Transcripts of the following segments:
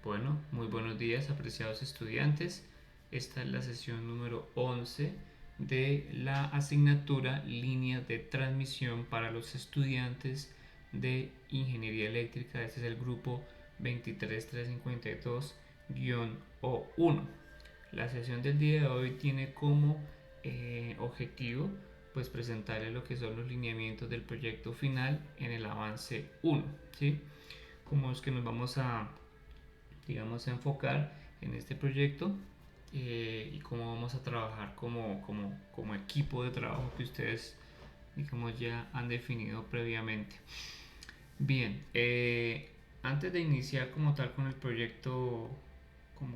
Bueno, muy buenos días, apreciados estudiantes. Esta es la sesión número 11 de la asignatura Líneas de Transmisión para los estudiantes de Ingeniería Eléctrica. Este es el grupo 23352-O1. La sesión del día de hoy tiene como objetivo pues presentarles lo que son los lineamientos del proyecto final en el avance 1, ¿sí? Cómo es que nos vamos a, digamos, a enfocar en este proyecto y cómo vamos a trabajar como equipo de trabajo que ustedes, digamos, ya han definido previamente. Bien, antes de iniciar como tal con el proyecto,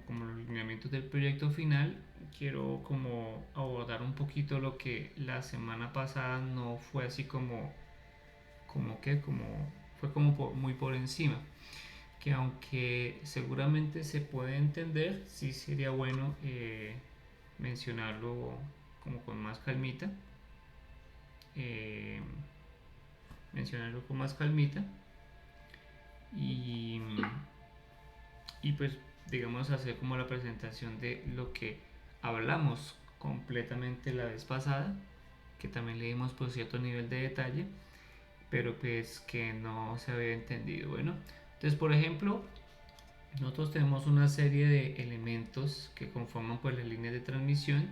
como los lineamientos del proyecto final, quiero como abordar un poquito lo que la semana pasada no fue así como fue como muy por encima, que aunque seguramente se puede entender, sí sería bueno mencionarlo como con más calmita, eh, mencionarlo con más calmita y, y pues digamos hacer como la presentación de lo que hablamos completamente la vez pasada, que también le dimos por cierto nivel de detalle, pero pues que no se había entendido. Bueno, entonces por ejemplo, nosotros tenemos una serie de elementos que conforman pues las líneas de transmisión.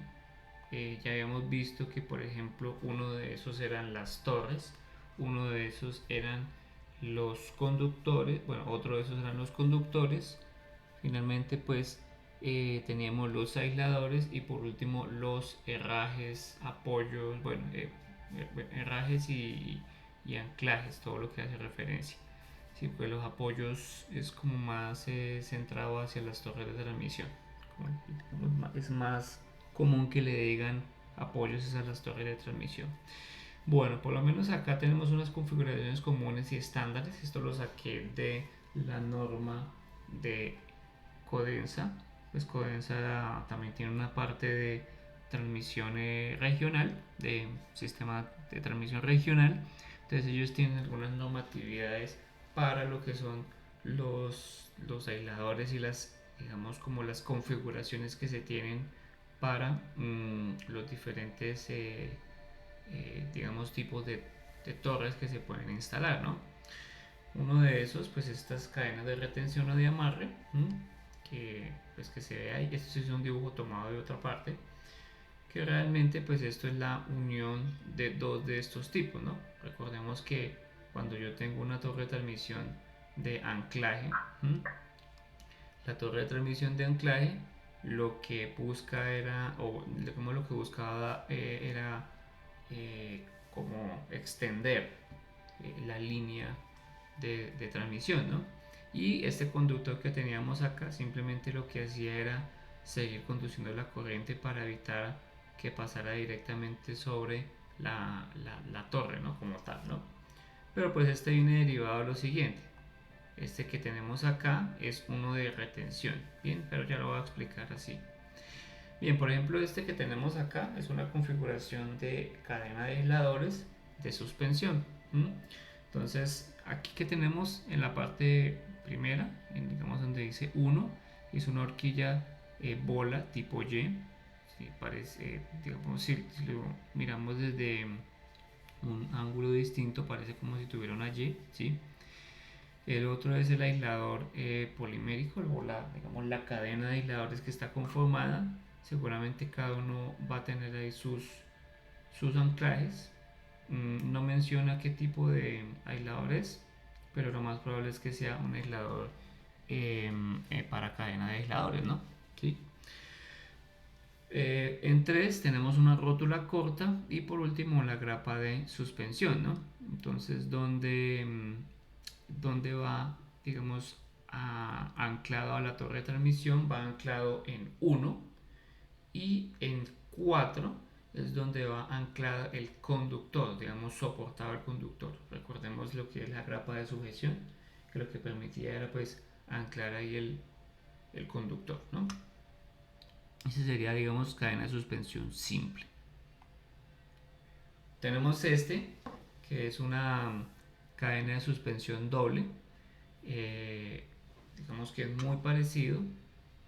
Ya habíamos visto que por ejemplo uno de esos eran las torres, uno de esos eran los conductores, bueno, otro de esos eran los conductores. Finalmente pues teníamos los aisladores y por último los herrajes, apoyos, bueno, herrajes y anclajes, todo lo que hace referencia. Sí, pues los apoyos es como más centrado hacia las torres de transmisión. Es más común que le digan apoyos a las torres de transmisión. Bueno, por lo menos acá tenemos unas configuraciones comunes y estándares. Esto lo saqué de la norma de Codensa. Pues Codensa también tiene una parte de transmisión regional, de sistema de transmisión regional. Entonces ellos tienen algunas normatividades para lo que son los aisladores y las, digamos, como las configuraciones que se tienen para los diferentes, digamos, tipos de torres que se pueden instalar, ¿no? Uno de esos, pues estas cadenas de retención o de amarre, que pues que se ve ahí. Esto es un dibujo tomado de otra parte, que realmente pues esto es la unión de dos de estos tipos, ¿no? Recordemos que cuando yo tengo una torre de transmisión de anclaje, la torre de transmisión de anclaje lo que busca era, o como lo que buscaba era como extender la línea de transmisión, ¿no? Y este conductor que teníamos acá simplemente lo que hacía era seguir conduciendo la corriente para evitar que pasara directamente sobre la torre, ¿no? Como tal, ¿no? Pero pues este viene derivado de lo siguiente. Este que tenemos acá es uno de retención, bien, pero ya lo voy a explicar así. Bien, por ejemplo, este que tenemos acá es una configuración de cadena de aisladores de suspensión. Entonces, aquí que tenemos en la parte primera, digamos donde dice 1, es una horquilla bola tipo Y. ¿Sí? Parece, digamos, si lo miramos desde un ángulo distinto, parece como si tuviera una Y. ¿Sí? El otro es el aislador polimérico, digamos la cadena de aisladores que está conformada. Seguramente cada uno va a tener ahí sus anclajes. No menciona qué tipo de aislador es, pero lo más probable es que sea un aislador para cadena de aisladores, ¿no? ¿Sí? En 3 tenemos una rótula corta y por último la grapa de suspensión, ¿no? Entonces, ¿dónde va, digamos, anclado a la torre de transmisión? Va anclado en 1 y en 4 es donde va anclado el conductor, digamos, soportado el conductor. Recordemos lo que es la grapa de sujeción, que lo que permitía era pues anclar ahí el conductor, ¿no? Ese sería, digamos, cadena de suspensión simple. Tenemos este, que es una cadena de suspensión doble, digamos vemos que es muy parecido.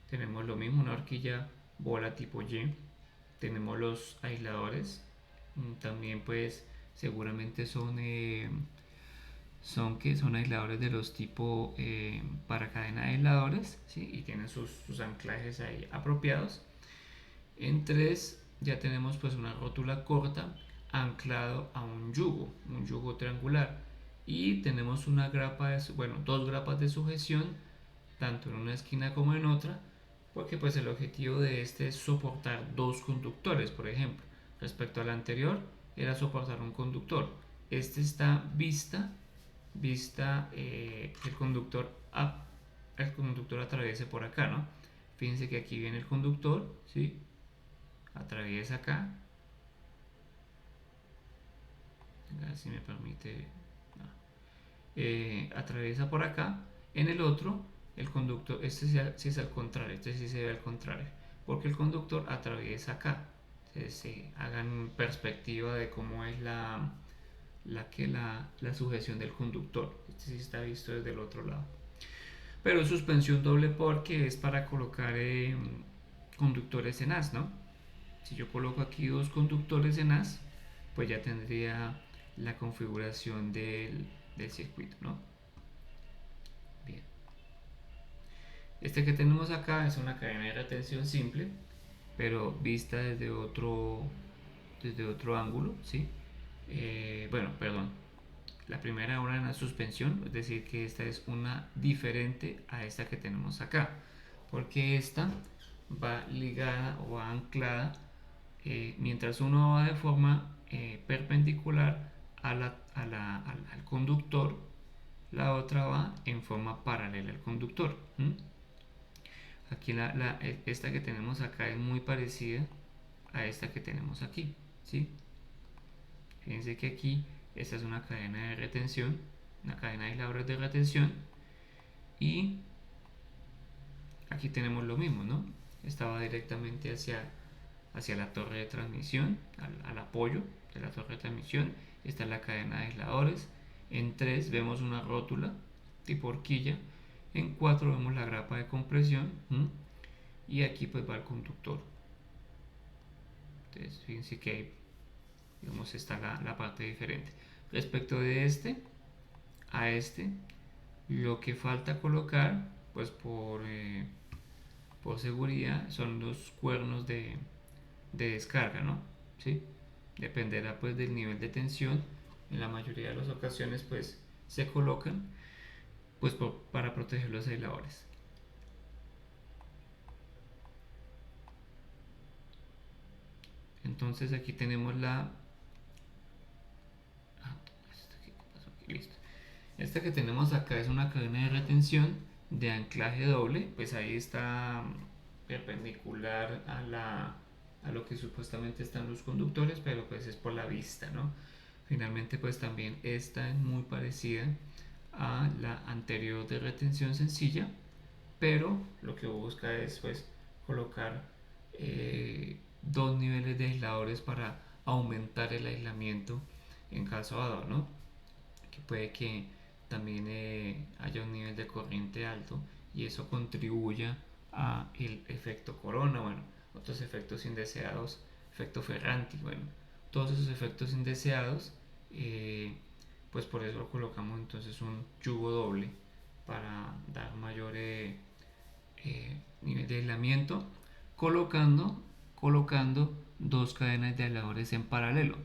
Tenemos lo mismo, una horquilla bola tipo Y. Tenemos los aisladores. También pues seguramente son aisladores de los tipo para cadena de aisladores, ¿sí? Y tienen sus anclajes ahí apropiados. En 3 ya tenemos pues una rótula corta anclado a un yugo triangular. Y tenemos una grapa dos grapas de sujeción, tanto en una esquina como en otra, porque pues el objetivo de este es soportar dos conductores, por ejemplo. Respecto al anterior, era soportar un conductor. Este está vista el conductor atraviese por acá, ¿no? Fíjense que aquí viene el conductor, ¿sí? Atraviesa acá. A ver si me permite. No. Atraviesa por acá. En el otro, el conductor, sí es al contrario, este sí se ve al contrario, porque el conductor atraviesa acá. Entonces, hagan perspectiva de cómo es la sujeción del conductor. Este sí está visto desde el otro lado. Pero suspensión doble porque es para colocar conductores en as, ¿no? Si yo coloco aquí dos conductores en as, pues ya tendría la configuración del circuito, ¿no? Bien. Este que tenemos acá es una cadena de retención simple, pero vista desde otro ángulo, ¿sí? Bueno, perdón. La primera era una suspensión, es decir, que esta es una diferente a esta que tenemos acá, porque esta va ligada o va anclada, mientras uno va de forma perpendicular al conductor, la otra va en forma paralela al conductor. Aquí esta que tenemos acá es muy parecida a esta que tenemos aquí, ¿sí? Fíjense que aquí esta es una cadena de retención, una cadena de aisladores de retención, y aquí tenemos lo mismo, ¿no? Esta va directamente hacia la torre de transmisión, al apoyo de la torre de transmisión. Esta es la cadena de aisladores. En 3 vemos una rótula tipo horquilla. En 4 vemos la grapa de compresión. Y aquí pues va el conductor. Entonces fíjense que ahí, digamos, está la parte diferente. Respecto de este a este, lo que falta colocar, pues por seguridad, son los cuernos de descarga, ¿no? ¿Sí? Dependerá pues del nivel de tensión. En la mayoría de las ocasiones pues se colocan pues para proteger los aisladores. Entonces aquí tenemos listo. Esta que tenemos acá es una cadena de retención de anclaje doble, pues ahí está perpendicular a lo que supuestamente están los conductores, pero pues es por la vista, ¿no? Finalmente pues también esta es muy parecida a la anterior de retención sencilla, pero lo que busca es pues colocar dos niveles de aisladores para aumentar el aislamiento en caso dado, ¿no? Que puede que también haya un nivel de corriente alto y eso contribuya a el efecto corona, bueno, otros efectos indeseados, efecto Ferranti, bueno, todos esos efectos indeseados, pues por eso colocamos entonces un yugo doble para dar mayor nivel de aislamiento, colocando dos cadenas de aisladores en paralelo.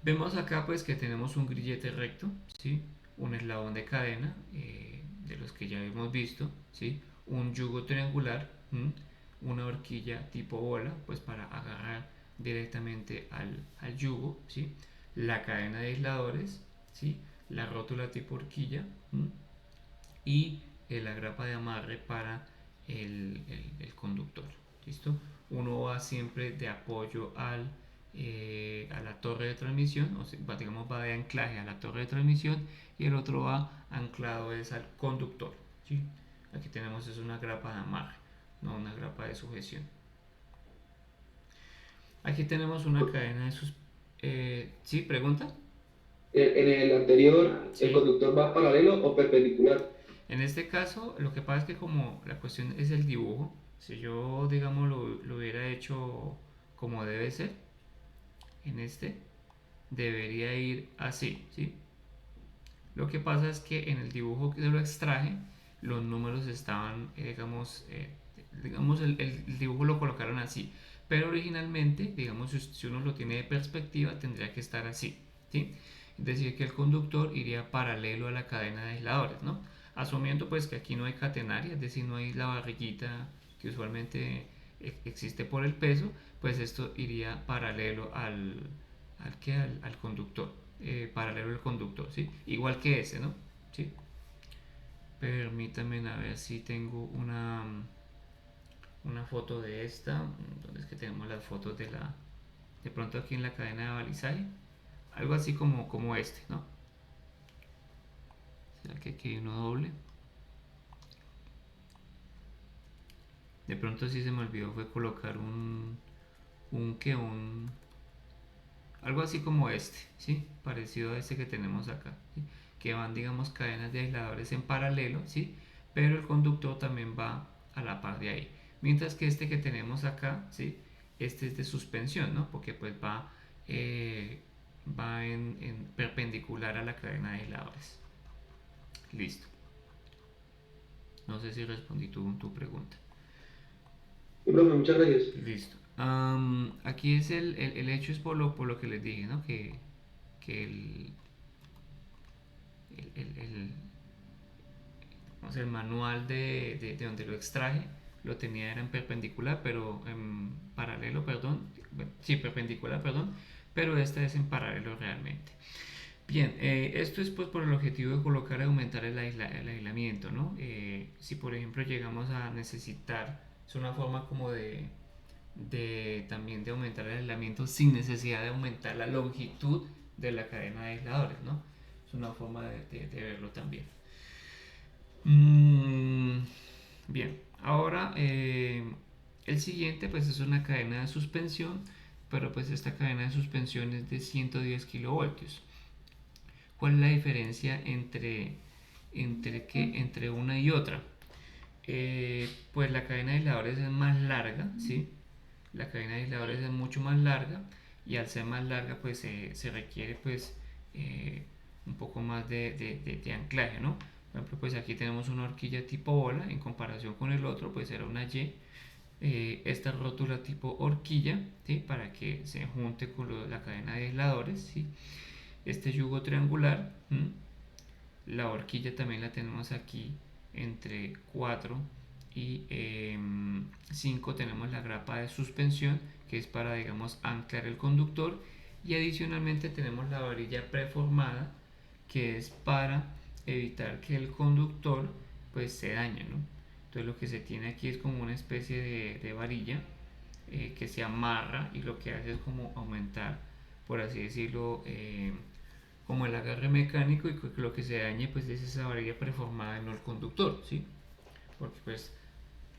Vemos acá pues que tenemos un grillete recto, ¿sí? Un eslabón de cadena, de los que ya hemos visto, ¿sí? Un yugo triangular, una horquilla tipo bola, pues para agarrar directamente al yugo, ¿sí? La cadena de aisladores, ¿sí? La rótula tipo horquilla, y la grapa de amarre para el conductor, ¿listo? Uno va siempre de apoyo a la torre de transmisión, o sea, digamos va de anclaje a la torre de transmisión, y el otro va anclado es al conductor, ¿sí? Aquí tenemos es una grapa de amarre, no una grapa de sujeción. Aquí tenemos una cadena de ¿sí? ¿Pregunta? En el anterior, ¿el Sí. conductor va paralelo o perpendicular? En este caso, lo que pasa es que como la cuestión es el dibujo, si yo, digamos, lo hubiera hecho como debe ser, en este, debería ir así, ¿sí? Lo que pasa es que en el dibujo que lo extraje, los números estaban, digamos el dibujo lo colocaron así, pero originalmente, digamos, si uno lo tiene de perspectiva, tendría que estar así, ¿sí? Es decir, que el conductor iría paralelo a la cadena de aisladores, ¿no? Asumiendo pues que aquí no hay catenaria, es decir, no hay la barriguita que usualmente existe por el peso, pues esto iría paralelo al conductor, paralelo al conductor, ¿sí? Igual que ese, ¿no? ¿Sí? Permítanme a ver si tengo una foto de esta. ¿Dónde es que tenemos las fotos de pronto aquí en la cadena de balizaje? Algo así como este, ¿no? ¿Será que aquí hay uno doble? De pronto sí se me olvidó fue colocar un que un algo así como este, ¿sí? Parecido a este que tenemos acá, ¿sí? Que van, digamos, cadenas de aisladores en paralelo, ¿sí? Pero el conductor también va a la par de ahí. Mientras que este que tenemos acá, ¿sí? Este es de suspensión, ¿no? Porque pues va en perpendicular a la cadena de aisladores. Listo. No sé si respondí tu pregunta. Sí, profe, muchas gracias. Listo. Aquí es el hecho es por lo que les dije, ¿no? Que el, o sea, el manual de donde lo extraje lo tenía era en perpendicular, pero en paralelo, perdón, sí, perpendicular, perdón, pero esta es en paralelo realmente. Bien, esto es pues por el objetivo de colocar y aumentar el aislamiento, ¿no? Si por ejemplo llegamos a necesitar, es una forma como de también de aumentar el aislamiento sin necesidad de aumentar la longitud de la cadena de aisladores, ¿no? Es una forma de verlo también. Mm, bien, ahora el siguiente pues es una cadena de suspensión, pero pues esta cadena de suspensión es de 110 kilovoltios. ¿Cuál es la diferencia entre una y otra? Pues la cadena de aisladores es más larga, ¿sí? La cadena de aisladores es mucho más larga y al ser más larga pues se requiere pues un poco más de anclaje, ¿no? Por ejemplo, pues aquí tenemos una horquilla tipo bola en comparación con el otro, pues era una Y. Esta rótula tipo horquilla, ¿sí? Para que se junte con la cadena de aisladores, ¿sí? Este yugo triangular, la horquilla también la tenemos aquí entre 4 y 5 tenemos la grapa de suspensión que es para digamos anclar el conductor y adicionalmente tenemos la varilla preformada que es para evitar que el conductor pues se dañe, ¿no? Entonces lo que se tiene aquí es como una especie de varilla que se amarra y lo que hace es como aumentar, por así decirlo, como el agarre mecánico y que lo que se dañe pues es esa varilla preformada y no el conductor, ¿sí? Porque pues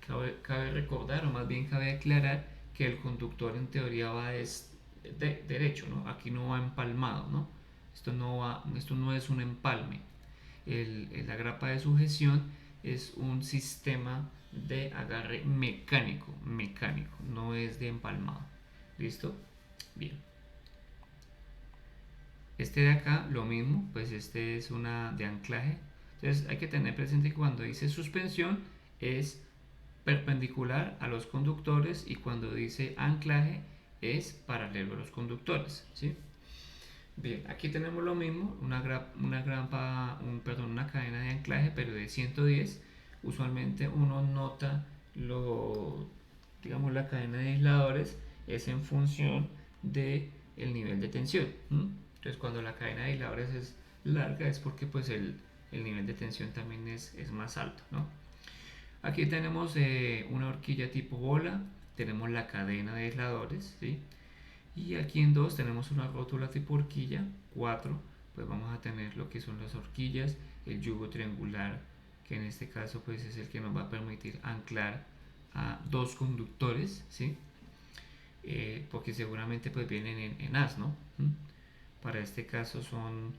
cabe recordar o más bien cabe aclarar que el conductor en teoría va derecho, ¿no? Aquí no va empalmado, ¿no? Esto no es un empalme. La grapa de sujeción es un sistema de agarre mecánico, no es de empalmado. ¿Listo? Bien. Este de acá, lo mismo, pues este es una de anclaje. Entonces hay que tener presente que cuando dice suspensión es perpendicular a los conductores y cuando dice anclaje es paralelo a los conductores, ¿sí? Bien, aquí tenemos lo mismo, una cadena de anclaje, pero de 110. Usualmente uno nota digamos, la cadena de aisladores es en función de el nivel de tensión. Entonces, cuando la cadena de aisladores es larga es porque pues el nivel de tensión también es más alto, ¿no? Aquí tenemos una horquilla tipo bola, tenemos la cadena de aisladores, ¿sí? Y aquí en 2 tenemos una rótula tipo horquilla, 4 pues vamos a tener lo que son las horquillas, el yugo triangular, que en este caso pues es el que nos va a permitir anclar a dos conductores, ¿sí? Porque seguramente pues vienen en as, ¿no? Para este caso son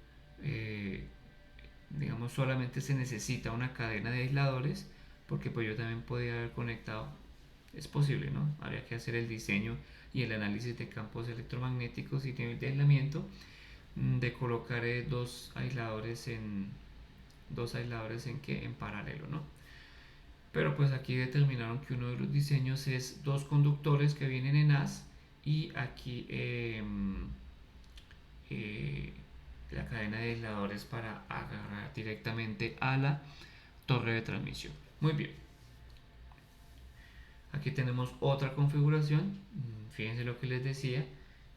digamos, solamente se necesita una cadena de aisladores, porque pues yo también podría haber conectado, es posible, ¿no? Habría que hacer el diseño y el análisis de campos electromagnéticos y nivel de aislamiento, de colocar dos aisladores en paralelo, ¿no? Pero pues aquí determinaron que uno de los diseños es dos conductores que vienen en as, y aquí eh, la cadena de aisladores para agarrar directamente a la torre de transmisión. Muy bien, aquí tenemos otra configuración. Fíjense lo que les decía,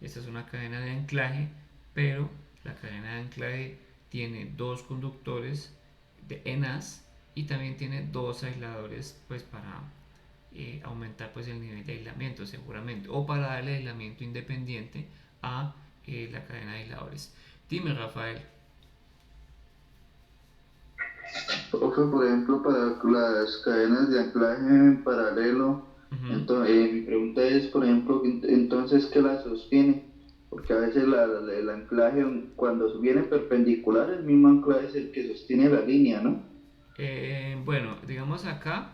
esta es una cadena de anclaje, pero la cadena de anclaje tiene dos conductores en as, y también tiene dos aisladores pues para aumentar pues el nivel de aislamiento seguramente, o para darle aislamiento independiente a la cadena de aisladores. Dime, Rafael. Profe, por ejemplo, para las cadenas de anclaje en paralelo, Ujú. entonces, mi pregunta es, por ejemplo, entonces, ¿qué la sostiene? Porque a veces el anclaje, cuando viene perpendicular, el mismo anclaje es el que sostiene la línea, ¿no? Bueno, digamos acá,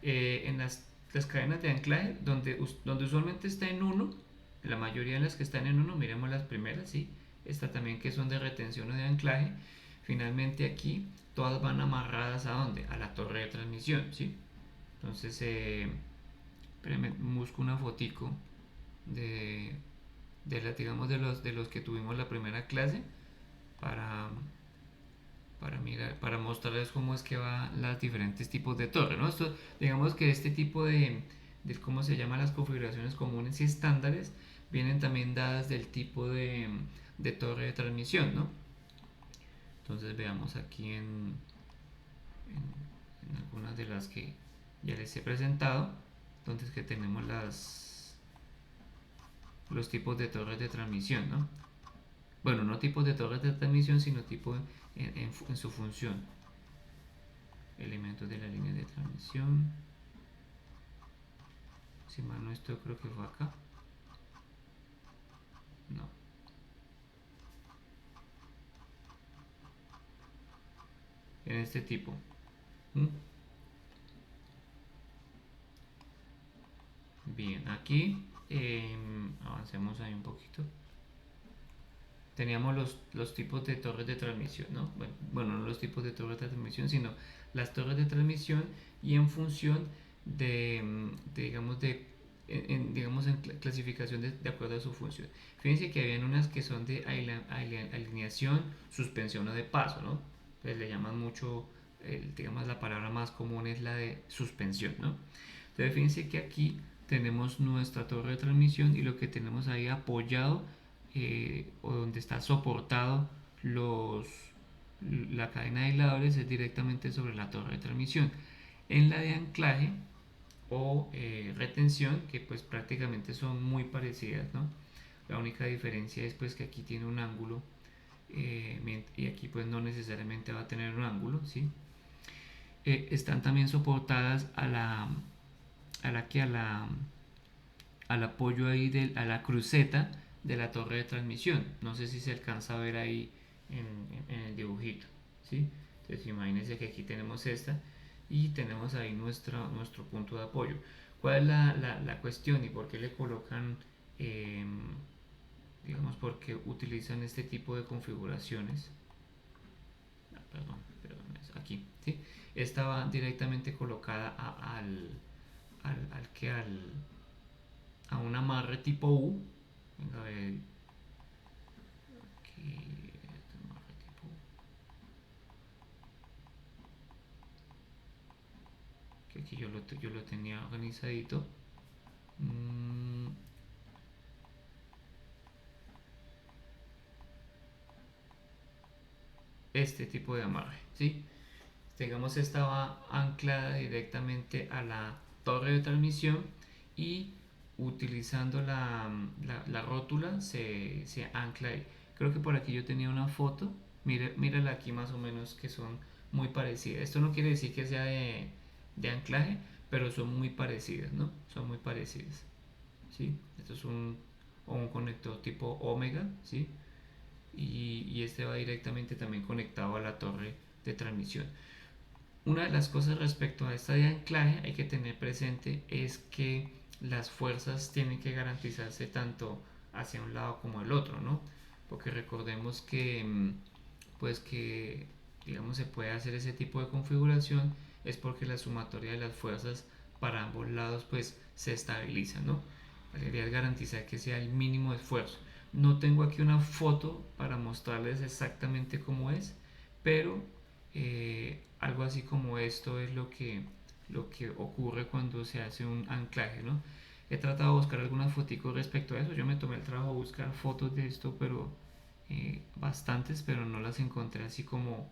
en las cadenas de anclaje, donde usualmente está en uno, la mayoría de las que están en uno, miremos las primeras, ¿sí? Esta también, que son de retención o de anclaje. Finalmente aquí todas van amarradas, ¿a dónde? A la torre de transmisión, ¿sí? Entonces, espérenme, busco una fotico de, digamos, de los que tuvimos la primera clase, para, mirar, para mostrarles cómo es que van los diferentes tipos de torre, ¿no? Esto, digamos que este tipo de cómo se llaman las configuraciones comunes y estándares, vienen también dadas del tipo de torre de transmisión, ¿no? Entonces veamos aquí en algunas de las que ya les he presentado. Entonces, que tenemos los tipos de torres de transmisión, ¿no? Bueno, no tipos de torres de transmisión, sino tipo en su función. Elementos de la línea de transmisión. Si mal no estoy, creo que fue acá. No. En este tipo. ¿Mm? Bien, aquí avancemos ahí un poquito. Teníamos los tipos de torres de transmisión, ¿no? Bueno, no los tipos de torres de transmisión, sino las torres de transmisión, y en función digamos, digamos, en clasificación de acuerdo a su función. Fíjense que habían unas que son de alineación, suspensión o de paso, ¿no? Pues le llaman mucho, digamos, la palabra más común es la de suspensión, ¿no? Entonces fíjense que aquí tenemos nuestra torre de transmisión, y lo que tenemos ahí apoyado, o donde está soportado los, la cadena de aisladores, es directamente sobre la torre de transmisión. En la de anclaje o retención, que pues prácticamente son muy parecidas, ¿no? La única diferencia es pues que aquí tiene un ángulo, y aquí pues no necesariamente va a tener un ángulo, ¿sí? Están también soportadas al apoyo ahí a la cruceta de la torre de transmisión. No sé si se alcanza a ver ahí en el dibujito, ¿sí? Entonces imagínense que aquí tenemos esta, y tenemos ahí nuestro punto de apoyo. ¿Cuál es la cuestión y por qué le colocan, eh, digamos, por qué utilizan este tipo de configuraciones? Perdón, es aquí, ¿sí? Esta va directamente colocada a un amarre tipo U. Venga, a ver, aquí, este amarre tipo U, que aquí yo lo tenía organizadito. Mm, este tipo de amarre, ¿sí? Digamos, esta va anclada directamente a la torre de transmisión, y utilizando la rótula se ancla ahí. Creo que por aquí yo tenía una foto. Mírala aquí más o menos, que son muy parecidas. Esto no quiere decir que sea de anclaje, pero son muy parecidas, ¿no? Son muy parecidas, ¿sí? Esto es un conector tipo Omega, ¿sí? Y este va directamente también conectado a la torre de transmisión. Una de las cosas respecto a esta de anclaje hay que tener presente es que las fuerzas tienen que garantizarse tanto hacia un lado como al otro, ¿no? Porque recordemos que, pues que, digamos, se puede hacer ese tipo de configuración es porque la sumatoria de las fuerzas para ambos lados, pues, se estabiliza, ¿no? La idea es garantizar que sea el mínimo esfuerzo. No tengo aquí una foto para mostrarles exactamente cómo es, pero algo así como esto es lo que ocurre cuando se hace un anclaje, ¿no? He tratado de buscar algunas fotos respecto a eso. Yo me tomé el trabajo de buscar fotos de esto, pero bastantes, pero no las encontré así como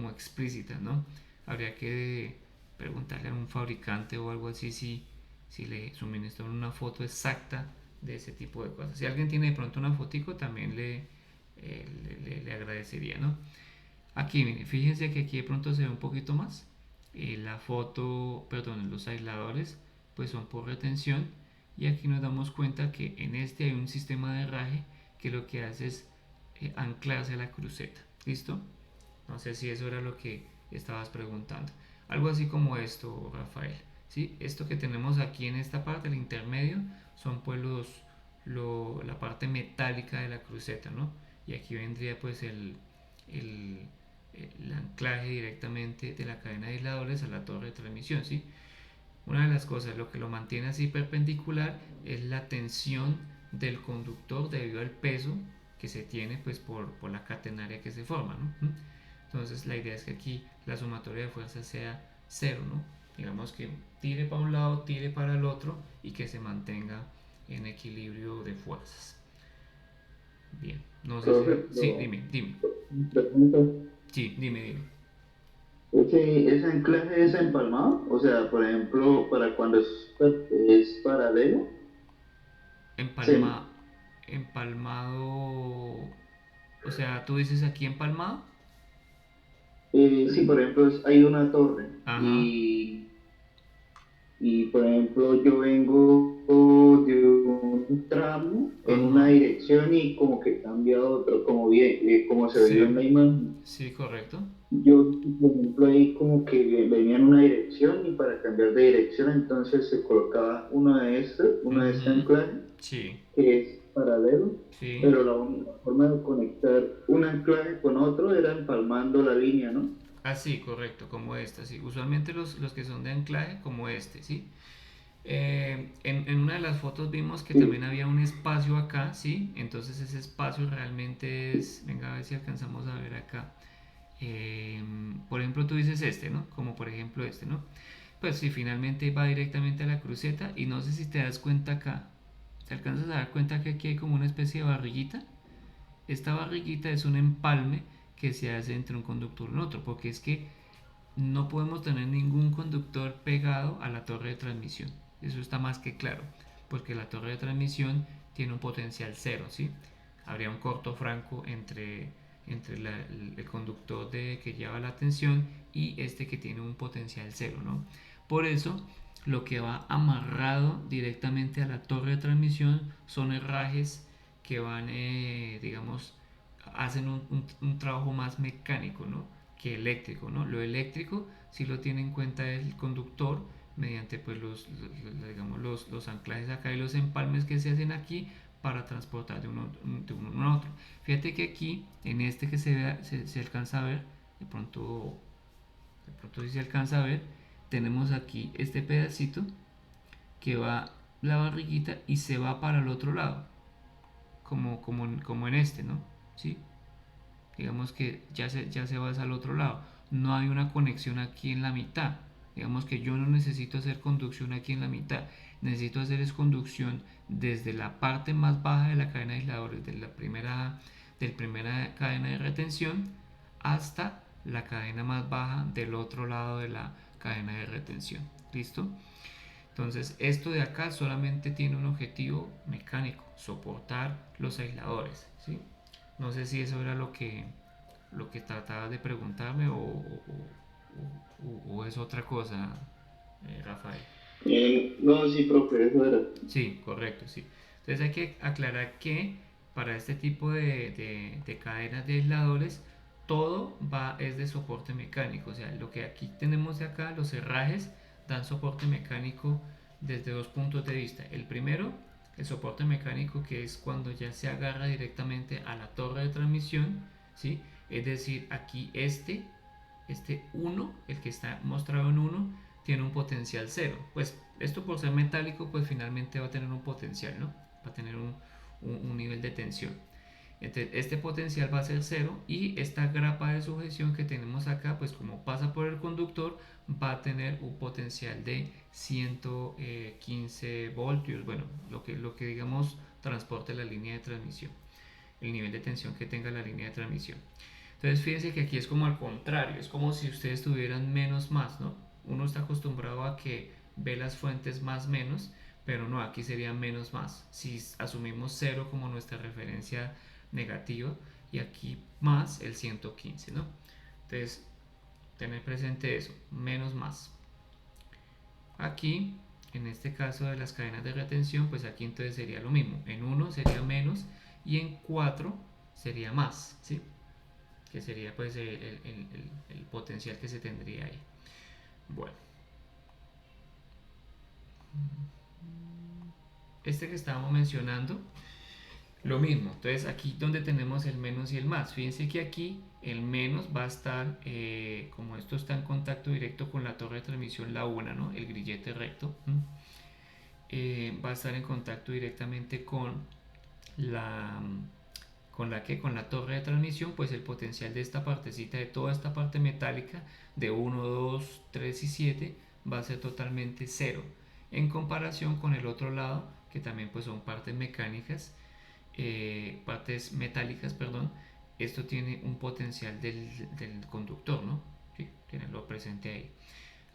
explícitas, ¿no? Habría que preguntarle a un fabricante o algo así si le suministran una foto exacta de ese tipo de cosas. Si alguien tiene de pronto una fotico, también le agradecería, ¿no? Aquí, miren, fíjense que aquí de pronto se ve un poquito más. La foto, perdón, los aisladores pues son por retención y aquí nos damos cuenta que en este hay un sistema de herraje que lo que hace es anclarse a la cruceta. ¿Listo? No sé si eso era lo que estabas preguntando. Algo así como esto, Rafael. ¿Sí? Esto que tenemos aquí en esta parte, el intermedio, son pues la parte metálica de la cruceta, ¿no? Y aquí vendría pues el, el anclaje directamente de la cadena de aisladores a la torre de transmisión, ¿sí? Una de las cosas, lo que lo mantiene así perpendicular es la tensión del conductor debido al peso que se tiene pues por la catenaria que se forma, ¿no? Entonces la idea es que aquí la sumatoria de fuerzas sea cero, ¿no? Digamos que tire para un lado, tire para el otro y que se mantenga en equilibrio de fuerzas. Bien, no sé Profe, si... Sí, dime. pregunta, Sí, dime. ¿ese anclaje es empalmado? O sea, por ejemplo, para cuando es paralelo, sí. Empalma, empalmado, o sea, tú dices aquí empalmado. Sí, por ejemplo, hay una torre Ajá, y, por ejemplo, yo vengo de un tramo en una ajá, dirección y como que cambia a otro, como bien, como se veía en sí, la imagen. sí, correcto. Yo, por ejemplo, ahí como que venía en una dirección y para cambiar de dirección entonces se colocaba uno de este Ujú, anclaje, sí, que es paralelo, sí. pero la única forma de conectar un anclaje con otro era empalmando la línea, ¿no? Así, correcto, como esta, sí. Usualmente los que son de anclaje, como este, sí. En una de las fotos vimos que también Sí, había un espacio acá, ¿sí? Entonces ese espacio realmente es, venga a ver si alcanzamos a ver acá. Por ejemplo, tú dices este, ¿no? Como por ejemplo este, ¿no? Pues sí, finalmente va directamente a la cruceta y no sé si te das cuenta acá. ¿Te alcanzas a dar cuenta que aquí hay como una especie de barriguita? Esta barriguita es un empalme que se hace entre un conductor y otro, porque es que no podemos tener ningún conductor pegado a la torre de transmisión. Eso está más que claro, porque la torre de transmisión tiene un potencial cero, ¿sí? Habría un corto franco entre el conductor que lleva la tensión y este que tiene un potencial cero, ¿no? Por eso, lo que va amarrado directamente a la torre de transmisión son herrajes que van, digamos, hacen un trabajo más mecánico, ¿no? Que eléctrico, ¿no? Lo eléctrico sí lo tiene en cuenta el conductor mediante pues digamos, los anclajes acá y los empalmes que se hacen aquí para transportar de uno a otro. Fíjate que aquí, en este que se alcanza a ver, de pronto si se alcanza a ver, tenemos aquí este pedacito que va la barriguita y se va para el otro lado, como en este, ¿no? ¿Sí? Digamos que ya se va al otro lado. No hay una conexión aquí en la mitad. Digamos que yo no necesito hacer conducción aquí en la mitad. Necesito hacer es conducción desde la parte más baja de la cadena de aisladores, de la primera cadena de retención, hasta la cadena más baja del otro lado de la cadena de retención. ¿Listo? Entonces, esto de acá solamente tiene un objetivo mecánico, soportar los aisladores, ¿sí? No sé si eso era lo que tratabas de preguntarme o es otra cosa, Rafael. no, sí, profe, eso era. Sí, correcto, sí. Entonces hay que aclarar que para este tipo de cadenas de aisladores todo es de soporte mecánico, o sea, lo que aquí tenemos de acá, los herrajes dan soporte mecánico desde dos puntos de vista. El primero, el soporte mecánico, que es cuando ya se agarra directamente a la torre de transmisión, ¿sí? Es decir, aquí este 1, el que está mostrado en 1, tiene un potencial 0. Pues esto por ser metálico, pues finalmente va a tener un potencial, ¿no? Va a tener un nivel de tensión. Entonces este potencial va a ser 0 y esta grapa de sujeción que tenemos acá, pues como pasa por el conductor, va a tener un potencial de 115 voltios, bueno, lo que digamos transporte la línea de transmisión, el nivel de tensión que tenga la línea de transmisión. Entonces fíjense que aquí es como al contrario, es como si ustedes tuvieran menos más, ¿no? Uno está acostumbrado a que ve las fuentes más menos, pero no, aquí sería menos más. Si asumimos 0 como nuestra referencia negativa y aquí más el 115, ¿no? Entonces, tener presente eso, menos más. Aquí, en este caso de las cadenas de retención, pues aquí entonces sería lo mismo. En 1 sería menos y en 4 sería más, ¿sí? Que sería pues el potencial que se tendría ahí. Bueno. Este que estábamos mencionando, lo mismo. Entonces aquí donde tenemos el menos y el más. Fíjense que aquí el menos va a estar, como esto está en contacto directo con la torre de transmisión, la una, ¿no? El grillete recto. Va a estar en contacto directamente con la con la torre de transmisión, pues el potencial de esta partecita, de toda esta parte metálica de 1, 2, 3 y 7 va a ser totalmente cero en comparación con el otro lado, que también pues son partes mecánicas, partes metálicas, perdón. Esto tiene un potencial del conductor, ¿no? ¿Sí? Tenerlo presente ahí.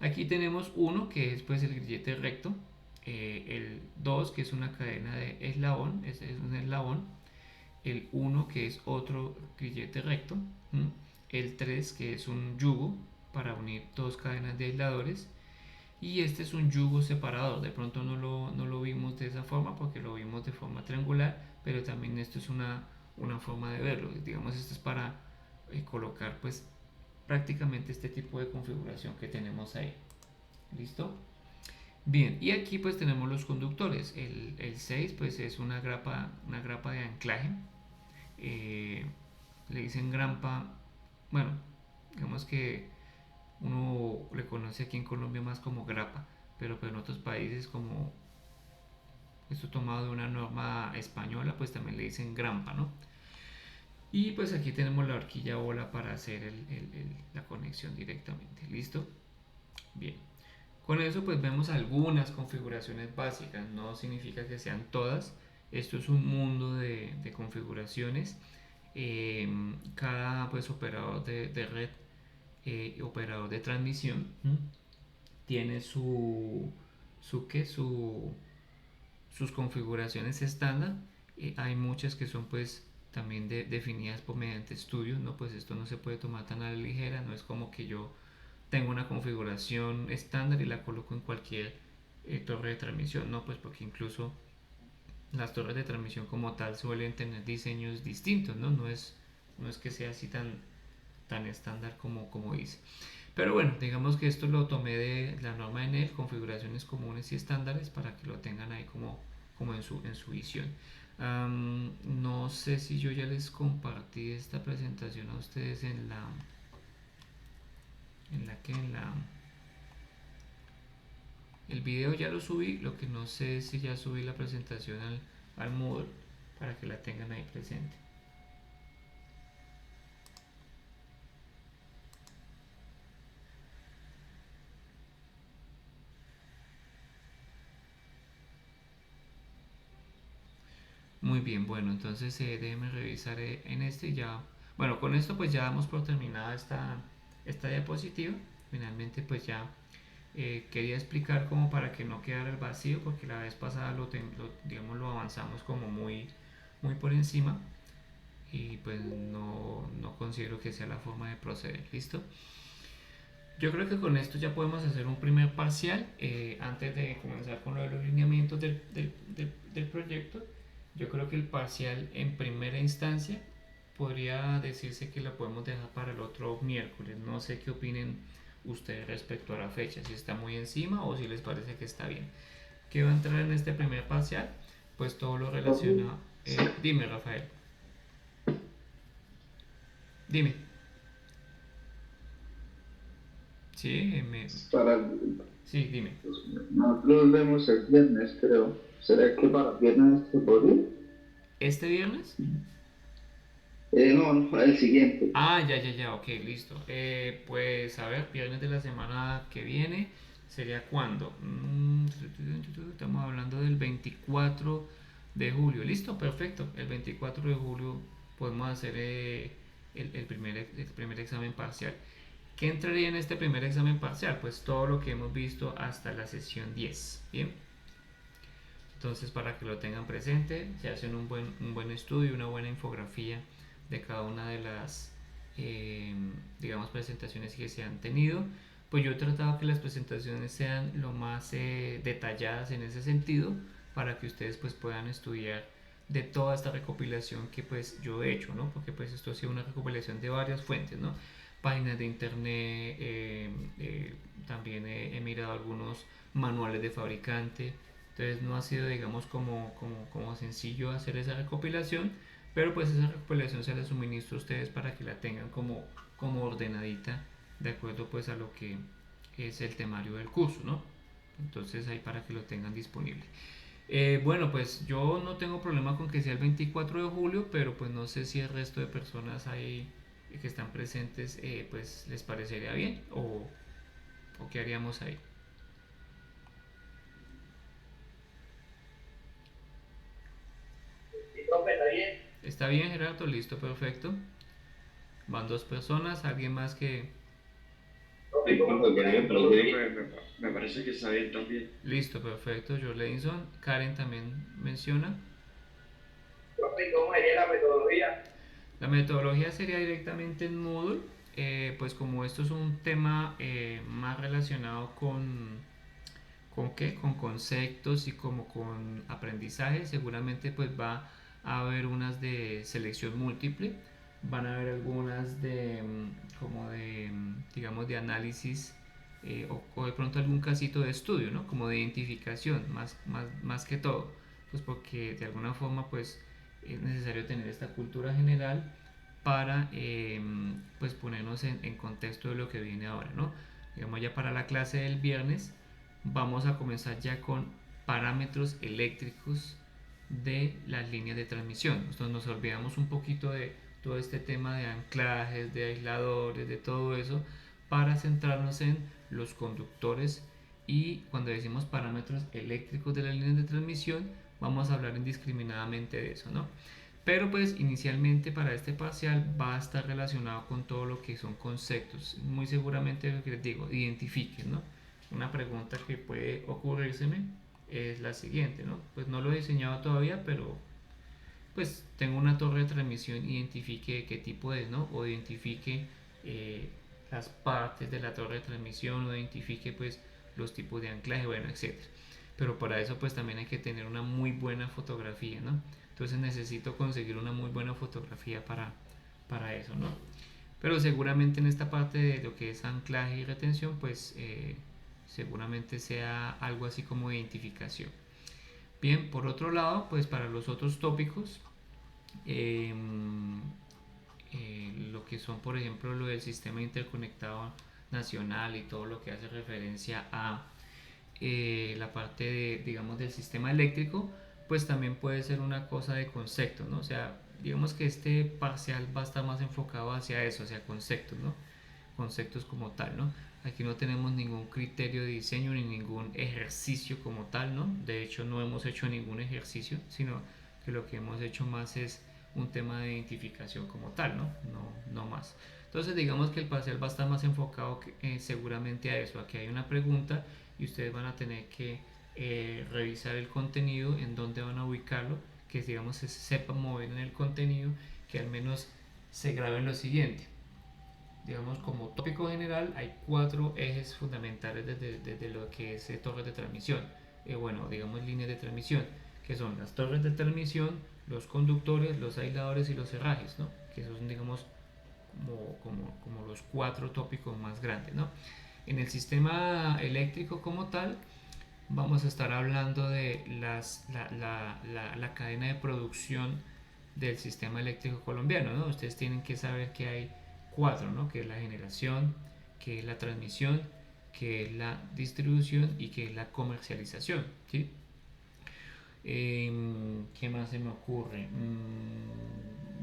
Aquí tenemos uno que es pues el grillete recto, el 2 que es una cadena de eslabón, es un eslabón, el 1 que es otro grillete recto, el 3 que es un yugo para unir dos cadenas de aisladores, y este es un yugo separador. De pronto no lo vimos de esa forma porque lo vimos de forma triangular, pero también esto es una forma de verlo. Digamos, esto es para colocar pues prácticamente este tipo de configuración que tenemos ahí. ¿Listo? Bien, y aquí pues tenemos los conductores. El 6 pues es una grapa de anclaje. Le dicen grampa, bueno, digamos que uno le conoce aquí en Colombia más como grapa, pero en otros países, como esto tomado de una norma española, pues también le dicen grampa, ¿no? Y pues aquí tenemos la horquilla bola para hacer la conexión directamente. ¿Listo? Bien. Con eso pues vemos algunas configuraciones básicas, no significa que sean todas. Esto es un mundo de configuraciones. Cada pues operador de red, operador de transmisión, tiene sus configuraciones estándar. Hay muchas que son pues también definidas por mediante estudios, ¿no? Pues esto no se puede tomar tan a la ligera, no es como que yo tengo una configuración estándar y la coloco en cualquier torre de transmisión, no, pues porque incluso las torres de transmisión como tal suelen tener diseños distintos, ¿no? No es que sea así tan estándar como dice. Pero bueno, digamos que esto lo tomé de la norma de NEL, configuraciones comunes y estándares, para que lo tengan ahí como en su visión. No sé si yo ya les compartí esta presentación a ustedes en la el video ya lo subí, lo que no sé es si ya subí la presentación al Moodle para que la tengan ahí presente. Muy bien, bueno, entonces déjenme revisar en este ya. Bueno, con esto pues ya damos por terminada esta diapositiva. Finalmente pues ya quería explicar como para que no quedara el vacío, porque la vez pasada digamos, lo avanzamos como muy por encima y pues no considero que sea la forma de proceder. ¿Listo? Yo creo que con esto ya podemos hacer un primer parcial. Antes de comenzar con lo de los lineamientos del proyecto, yo creo que el parcial en primera instancia podría decirse que la podemos dejar para el otro miércoles. No sé qué opinen ustedes respecto a la fecha, si está muy encima o si les parece que está bien. ¿Qué va a entrar en este primer parcial? Pues todo lo relacionado. Dime, Rafael. Dime. Sí, Para, sí, dime. nosotros vemos el viernes, creo. ¿Será que para el viernes se podría? ¿Este viernes? No, no, el siguiente. Ah, ya, ya, ya, ok, listo. Pues a ver, viernes de la semana que viene, ¿sería cuándo? Estamos hablando del 24 de julio. Listo, perfecto. El 24 de julio podemos hacer el primer examen parcial. ¿Qué entraría en este primer examen parcial? Pues todo lo que hemos visto hasta la sesión 10. Bien. Entonces, para que lo tengan presente, se hacen un buen estudio, una buena infografía de cada una de las, digamos, presentaciones que se han tenido. Pues yo he tratado que las presentaciones sean lo más detalladas en ese sentido, para que ustedes pues puedan estudiar de toda esta recopilación que pues yo he hecho, ¿no? Porque pues esto ha sido una recopilación de varias fuentes, ¿no? Páginas de internet, también he mirado algunos manuales de fabricante. Entonces no ha sido, digamos, como sencillo hacer esa recopilación, pero pues esa recopilación se la suministro a ustedes para que la tengan como ordenadita, de acuerdo pues a lo que es el temario del curso, ¿no? Entonces ahí para que lo tengan disponible. Bueno, pues yo no tengo problema con que sea el 24 de julio, pero pues no sé si el resto de personas ahí que están presentes pues les parecería bien o qué haríamos ahí. ¿Está bien, Gerardo? Listo, perfecto. Van dos personas, alguien más que... Me parece que está bien también. Listo, perfecto. George Ledinson. Karen también menciona. ¿Cómo sería la metodología? La metodología sería directamente en Moodle. Pues como esto es un tema más relacionado ¿con qué? Con conceptos y como con aprendizaje, seguramente pues va a haber unas de selección múltiple, van a haber algunas de como de digamos de análisis, o de pronto algún casito de estudio, ¿no? Como de identificación, más que todo, pues porque de alguna forma pues es necesario tener esta cultura general para pues ponernos en contexto de lo que viene ahora, ¿no? Digamos ya para la clase del viernes vamos a comenzar ya con parámetros eléctricos de las líneas de transmisión. Entonces nos olvidamos un poquito de todo este tema de anclajes, de aisladores, de todo eso, para centrarnos en los conductores. Y cuando decimos parámetros eléctricos de las líneas de transmisión, vamos a hablar indiscriminadamente de eso, ¿no? Pero pues inicialmente para este parcial va a estar relacionado con todo lo que son conceptos. Muy seguramente lo que les digo, identifiquen, ¿no? Una pregunta que puede ocurrírseme es la siguiente, ¿no? Pues no lo he diseñado todavía, pero pues tengo una torre de transmisión, identifique qué tipo es, ¿no? O identifique las partes de la torre de transmisión, o identifique pues los tipos de anclaje, bueno, etcétera. Pero para eso pues también hay que tener una muy buena fotografía, ¿no? Entonces necesito conseguir una muy buena fotografía para eso, ¿no? Pero seguramente en esta parte de lo que es anclaje y retención, pues seguramente sea algo así como identificación. Bien, por otro lado, pues para los otros tópicos, eh, lo que son, por ejemplo, lo del sistema interconectado nacional y todo lo que hace referencia a la parte de, digamos, del sistema eléctrico, pues también puede ser una cosa de concepto, ¿no? O sea, digamos que este parcial va a estar más enfocado hacia eso, hacia conceptos, ¿no? Conceptos como tal, ¿no? Aquí no tenemos ningún criterio de diseño ni ningún ejercicio como tal, ¿no? De hecho, no hemos hecho ningún ejercicio, sino que lo que hemos hecho más es un tema de identificación como tal, ¿no? No más. Entonces, digamos que el parcial va a estar más enfocado seguramente a eso, a que hay una pregunta y ustedes van a tener que revisar el contenido, en dónde van a ubicarlo, que digamos se sepa mover en el contenido, que al menos se grabe lo siguiente. Digamos, como tópico general hay cuatro ejes fundamentales desde lo que es torres de transmisión, bueno, digamos líneas de transmisión, que son las torres de transmisión, los conductores, los aisladores y los herrajes, ¿no? que esos son, digamos, como los 4 tópicos más grandes, ¿no? En el sistema eléctrico como tal, vamos a estar hablando de la cadena de producción del sistema eléctrico colombiano, ¿no? Ustedes tienen que saber que hay 4, ¿no? Que es la generación, que es la transmisión, que es la distribución y que es la comercialización, ¿sí? ¿Qué más se me ocurre?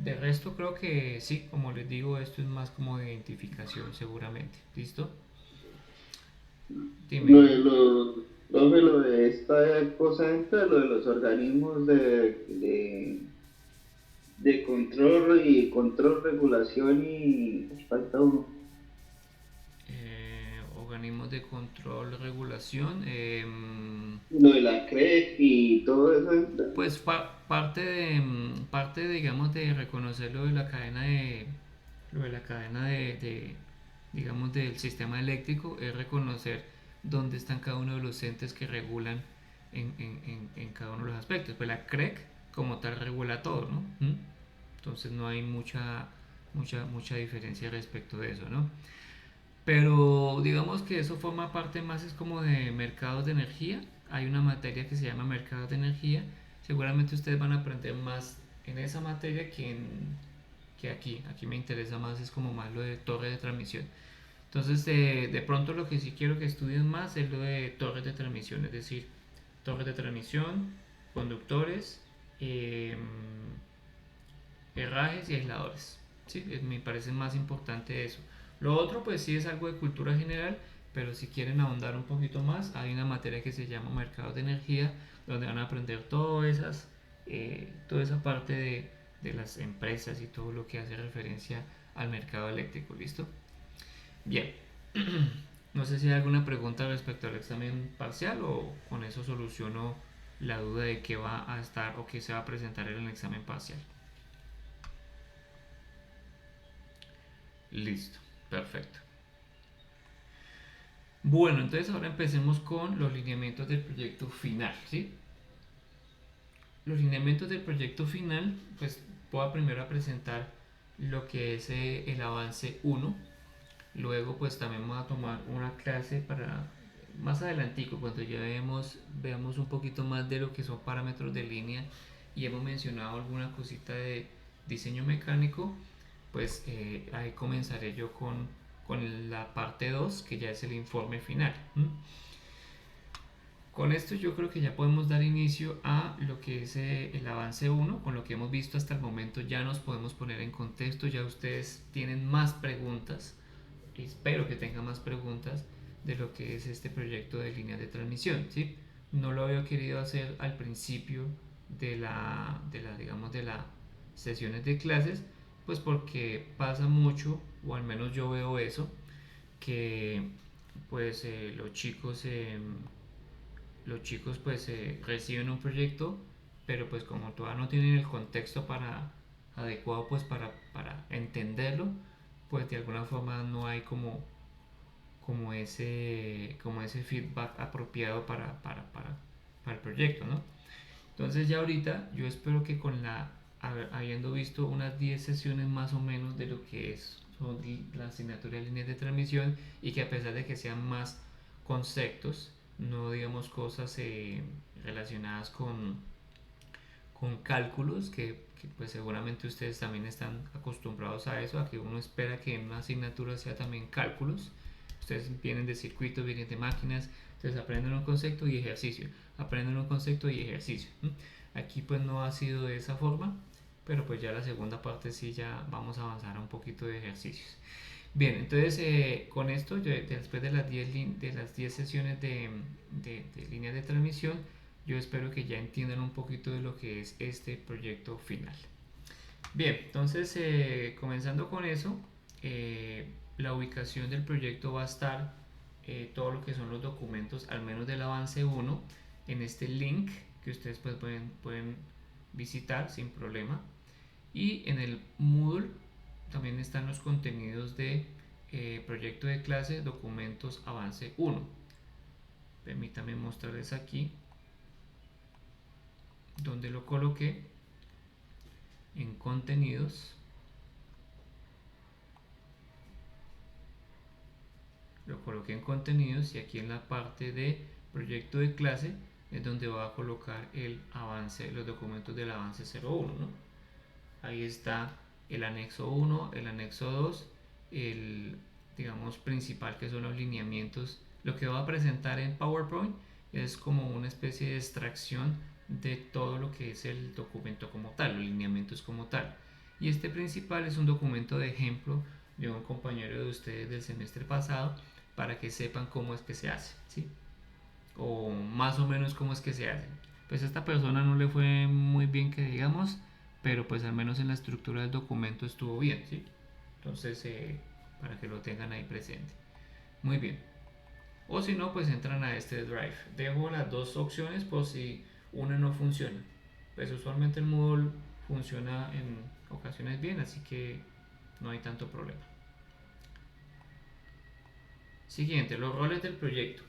De resto creo que sí, como les digo, esto es más como de identificación seguramente. ¿Listo? Lo Dime. de lo de esta cosa entra, lo de los organismos de control, regulación y falta uno. Organismos de control, regulación. Lo de la CREC y todo eso entra. Pues parte, digamos, de reconocer lo de la cadena digamos, del sistema eléctrico es reconocer dónde están cada uno de los entes que regulan en cada uno de los aspectos. Pues la CREC como tal regula todo, ¿no? Entonces no hay mucha diferencia respecto de eso, ¿no? Pero digamos que eso forma parte más es como de mercados de energía. Hay una materia que se llama mercados de energía. Seguramente ustedes van a aprender más en esa materia que aquí. Aquí me interesa más es como más lo de torre de transmisión. Entonces de pronto lo que sí quiero que estudien más es lo de torres de transmisión. Es decir, torres de transmisión, conductores, eh, herrajes y aisladores. ¿Sí? Me parece más importante eso. Lo otro pues sí es algo de cultura general, pero si quieren ahondar un poquito más, hay una materia que se llama mercados de energía, donde van a aprender toda esa parte de las empresas y todo lo que hace referencia al mercado eléctrico. ¿Listo? Bien. No sé si hay alguna pregunta respecto al examen parcial o con eso soluciono la duda de qué va a estar o qué se va a presentar en el examen parcial. Listo, perfecto. Bueno, entonces ahora empecemos con los lineamientos del proyecto final, ¿sí? Los lineamientos del proyecto final, pues voy a primero a presentar lo que es el avance 1. Luego pues también vamos a tomar una clase para más adelantico, cuando ya veamos un poquito más de lo que son parámetros de línea y hemos mencionado alguna cosita de diseño mecánico, pues ahí comenzaré yo con la parte 2 que ya es el informe final. Con esto yo creo que ya podemos dar inicio a lo que es el avance 1, con lo que hemos visto hasta el momento ya nos podemos poner en contexto, ya ustedes tienen más preguntas, espero que tengan más preguntas de lo que es este proyecto de líneas de transmisión, ¿sí? No lo había querido hacer al principio digamos, de las sesiones de clases, pues porque pasa mucho, o al menos yo veo eso, que pues los chicos pues reciben un proyecto, pero pues como todavía no tienen el contexto adecuado pues para entenderlo, pues de alguna forma no hay como ese feedback apropiado para el proyecto, ¿no? Entonces ya ahorita yo espero que habiendo visto unas 10 sesiones más o menos de lo que son la asignatura de líneas de transmisión, y que a pesar de que sean más conceptos, no digamos cosas relacionadas con cálculos, que pues seguramente ustedes también están acostumbrados a eso, a que uno espera que en una asignatura sea también cálculos. Ustedes vienen de circuitos, vienen de máquinas, entonces aprenden un concepto y ejercicio, aprenden un concepto y ejercicio. Aquí pues no ha sido de esa forma, pero pues ya la segunda parte sí ya vamos a avanzar a un poquito de ejercicios. Bien, entonces con esto, después de las 10 sesiones de línea de transmisión, yo espero que ya entiendan un poquito de lo que es este proyecto final. Bien, entonces comenzando con eso, la ubicación del proyecto va a estar todo lo que son los documentos, al menos del avance 1, en este link que ustedes pues pueden visitar sin problema. Y en el Moodle también están los contenidos de proyecto de clase, documentos, avance 1. Permítanme mostrarles aquí donde lo coloqué en contenidos. lo coloque en contenidos y aquí en la parte de proyecto de clase es donde va a colocar el avance, los documentos del avance 01, ¿no? Ahí está el anexo 1, el anexo 2, el digamos principal que son los lineamientos. Lo que va a presentar en PowerPoint es como una especie de extracción de todo lo que es el documento como tal, los lineamientos como tal. Y este principal es un documento de ejemplo de un compañero de ustedes del semestre pasado para que sepan cómo es que se hace, ¿sí? O más o menos cómo es que se hace. Pues a esta persona no le fue muy bien que digamos, pero pues al menos en la estructura del documento estuvo bien, ¿sí? Entonces, para que lo tengan ahí presente. Muy bien. O si no, pues entran a este Drive. Dejo las dos opciones por si una no funciona. Pues usualmente el Moodle funciona en ocasiones bien, así que no hay tanto problema. Siguiente, los roles del proyecto.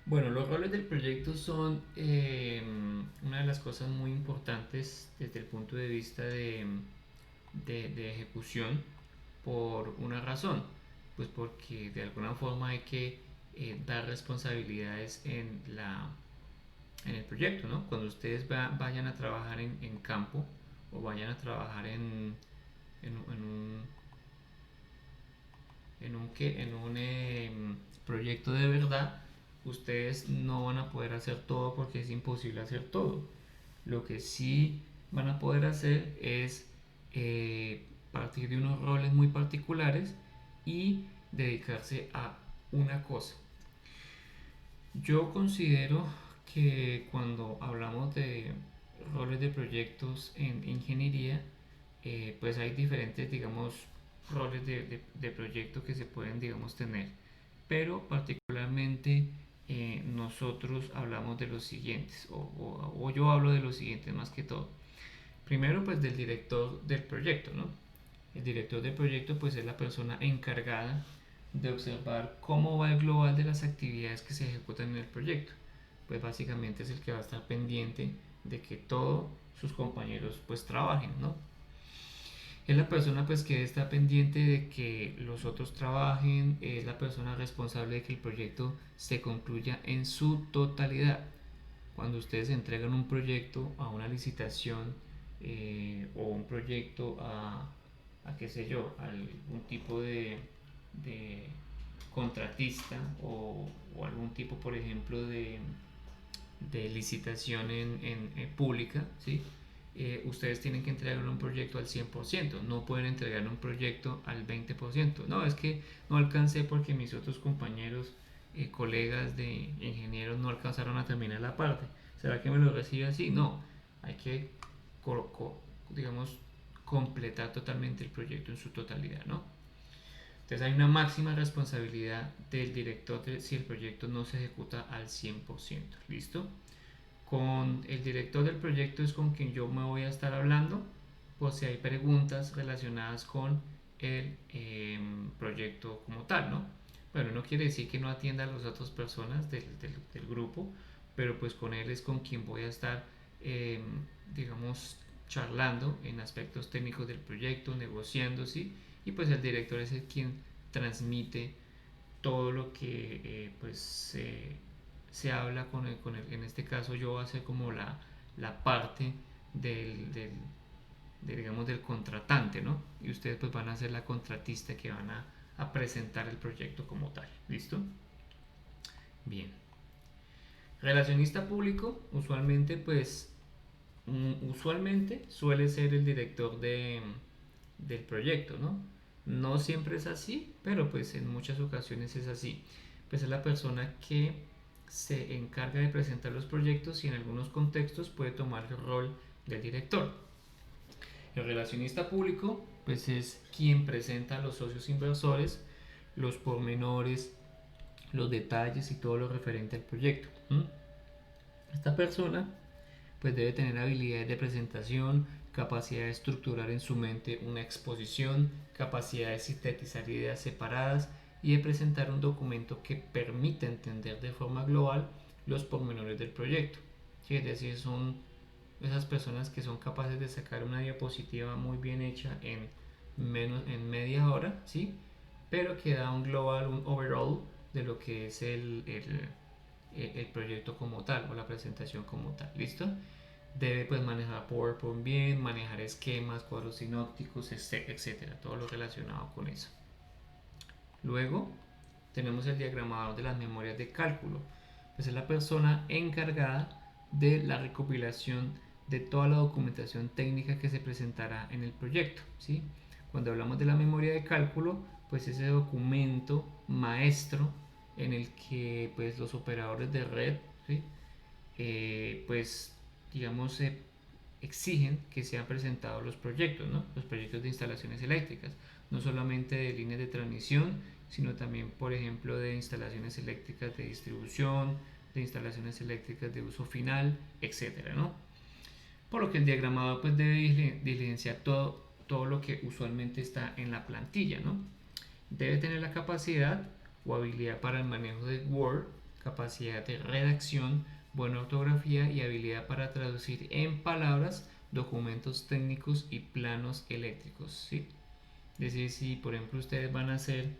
Bueno, los roles del proyecto son una de las cosas muy importantes desde el punto de vista de ejecución por una razón, pues porque de alguna forma hay que dar responsabilidades en el proyecto, ¿no? Cuando ustedes vayan a trabajar en campo o vayan a trabajar en un proyecto de verdad, ustedes no van a poder hacer todo porque es imposible hacer todo. Lo que sí van a poder hacer es partir de unos roles muy particulares y dedicarse a una cosa. Yo considero que cuando hablamos de roles de proyectos en ingeniería, pues hay diferentes, digamos, roles de proyecto que se pueden, digamos, tener. Pero particularmente nosotros hablamos de los siguientes, o yo hablo de los siguientes más que todo. Primero, pues del director del proyecto, ¿no? El director del proyecto, pues es la persona encargada de observar cómo va el global de las actividades que se ejecutan en el proyecto. Pues básicamente es el que va a estar pendiente de que todos sus compañeros pues trabajen, ¿no? Es la persona pues que está pendiente de que los otros trabajen, es la persona responsable de que el proyecto se concluya en su totalidad. Cuando ustedes entregan un proyecto a una licitación o un proyecto a qué sé yo, a algún tipo de contratista o algún tipo, por ejemplo, de licitación en pública, ¿sí? Ustedes tienen que entregar un proyecto al 100%, no pueden entregar un proyecto al 20%. No, es que no alcancé porque mis otros compañeros, colegas de ingenieros no alcanzaron a terminar la parte. ¿Será que me lo recibe así? No, hay que, digamos, completar totalmente el proyecto en su totalidad, ¿no? Entonces hay una máxima responsabilidad del director si el proyecto no se ejecuta al 100%. ¿Listo? Con el director del proyecto es con quien yo me voy a estar hablando por si hay preguntas relacionadas con el proyecto como tal, ¿no? Bueno, no quiere decir que no atienda a las otras personas del grupo, pero pues con él es con quien voy a estar, digamos, charlando en aspectos técnicos del proyecto, negociando, ¿sí? Y pues el director es el quien transmite todo lo que pues se habla en este caso yo voy a ser como la parte digamos del contratante, ¿no? Y ustedes pues van a ser la contratista que van a presentar el proyecto como tal. ¿Listo? Bien. Relacionista público, usualmente pues usualmente suele ser el director del proyecto, ¿no? No siempre es así, pero pues en muchas ocasiones es así. Pues es la persona que se encarga de presentar los proyectos y en algunos contextos puede tomar el rol del director. El relacionista público pues es quien presenta a los socios inversores los pormenores, los detalles y todo lo referente al proyecto. Esta persona pues debe tener habilidades de presentación, capacidad de estructurar en su mente una exposición, capacidad de sintetizar ideas separadas y de presentar un documento que permita entender de forma global los pormenores del proyecto. ¿Sí? Es decir, son esas personas que son capaces de sacar una diapositiva muy bien hecha en media hora, ¿sí? pero que da un global, un overall de lo que es el proyecto como tal o la presentación como tal. ¿Listo? Debe pues manejar PowerPoint bien, manejar esquemas, cuadros sinópticos, etcétera, todo lo relacionado con eso. Luego tenemos el diagramador de las memorias de cálculo. Pues es la persona encargada de la recopilación de toda la documentación técnica que se presentará en el proyecto, ¿sí? Cuando hablamos de la memoria de cálculo, pues ese documento maestro en el que pues los operadores de red, ¿sí? Pues digamos exigen que sean presentados los proyectos, ¿no? Los proyectos de instalaciones eléctricas, no solamente de líneas de transmisión, sino también, por ejemplo, de instalaciones eléctricas de distribución, de instalaciones eléctricas de uso final, etcétera, ¿no? Por lo que el diagramador pues debe diligenciar todo lo que usualmente está en la plantilla, ¿no? Debe tener la capacidad o habilidad para el manejo de Word, capacidad de redacción, buena ortografía y habilidad para traducir en palabras documentos técnicos y planos eléctricos, ¿sí? Es decir, si por ejemplo ustedes van a hacer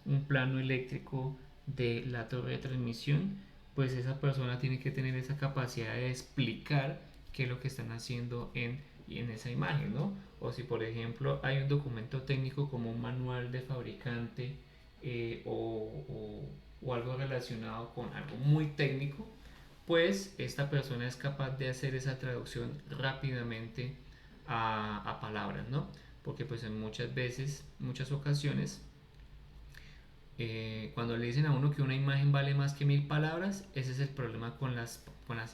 un plano eléctrico de la torre de transmisión, pues esa persona tiene que tener esa capacidad de explicar qué es lo que están haciendo en esa imagen, ¿no? O si por ejemplo hay un documento técnico como un manual de fabricante o algo relacionado con algo muy técnico, pues esta persona es capaz de hacer esa traducción rápidamente a palabras, ¿no? Porque pues en muchas ocasiones, cuando le dicen a uno que una imagen vale más que 1000 palabras, ese es el problema con las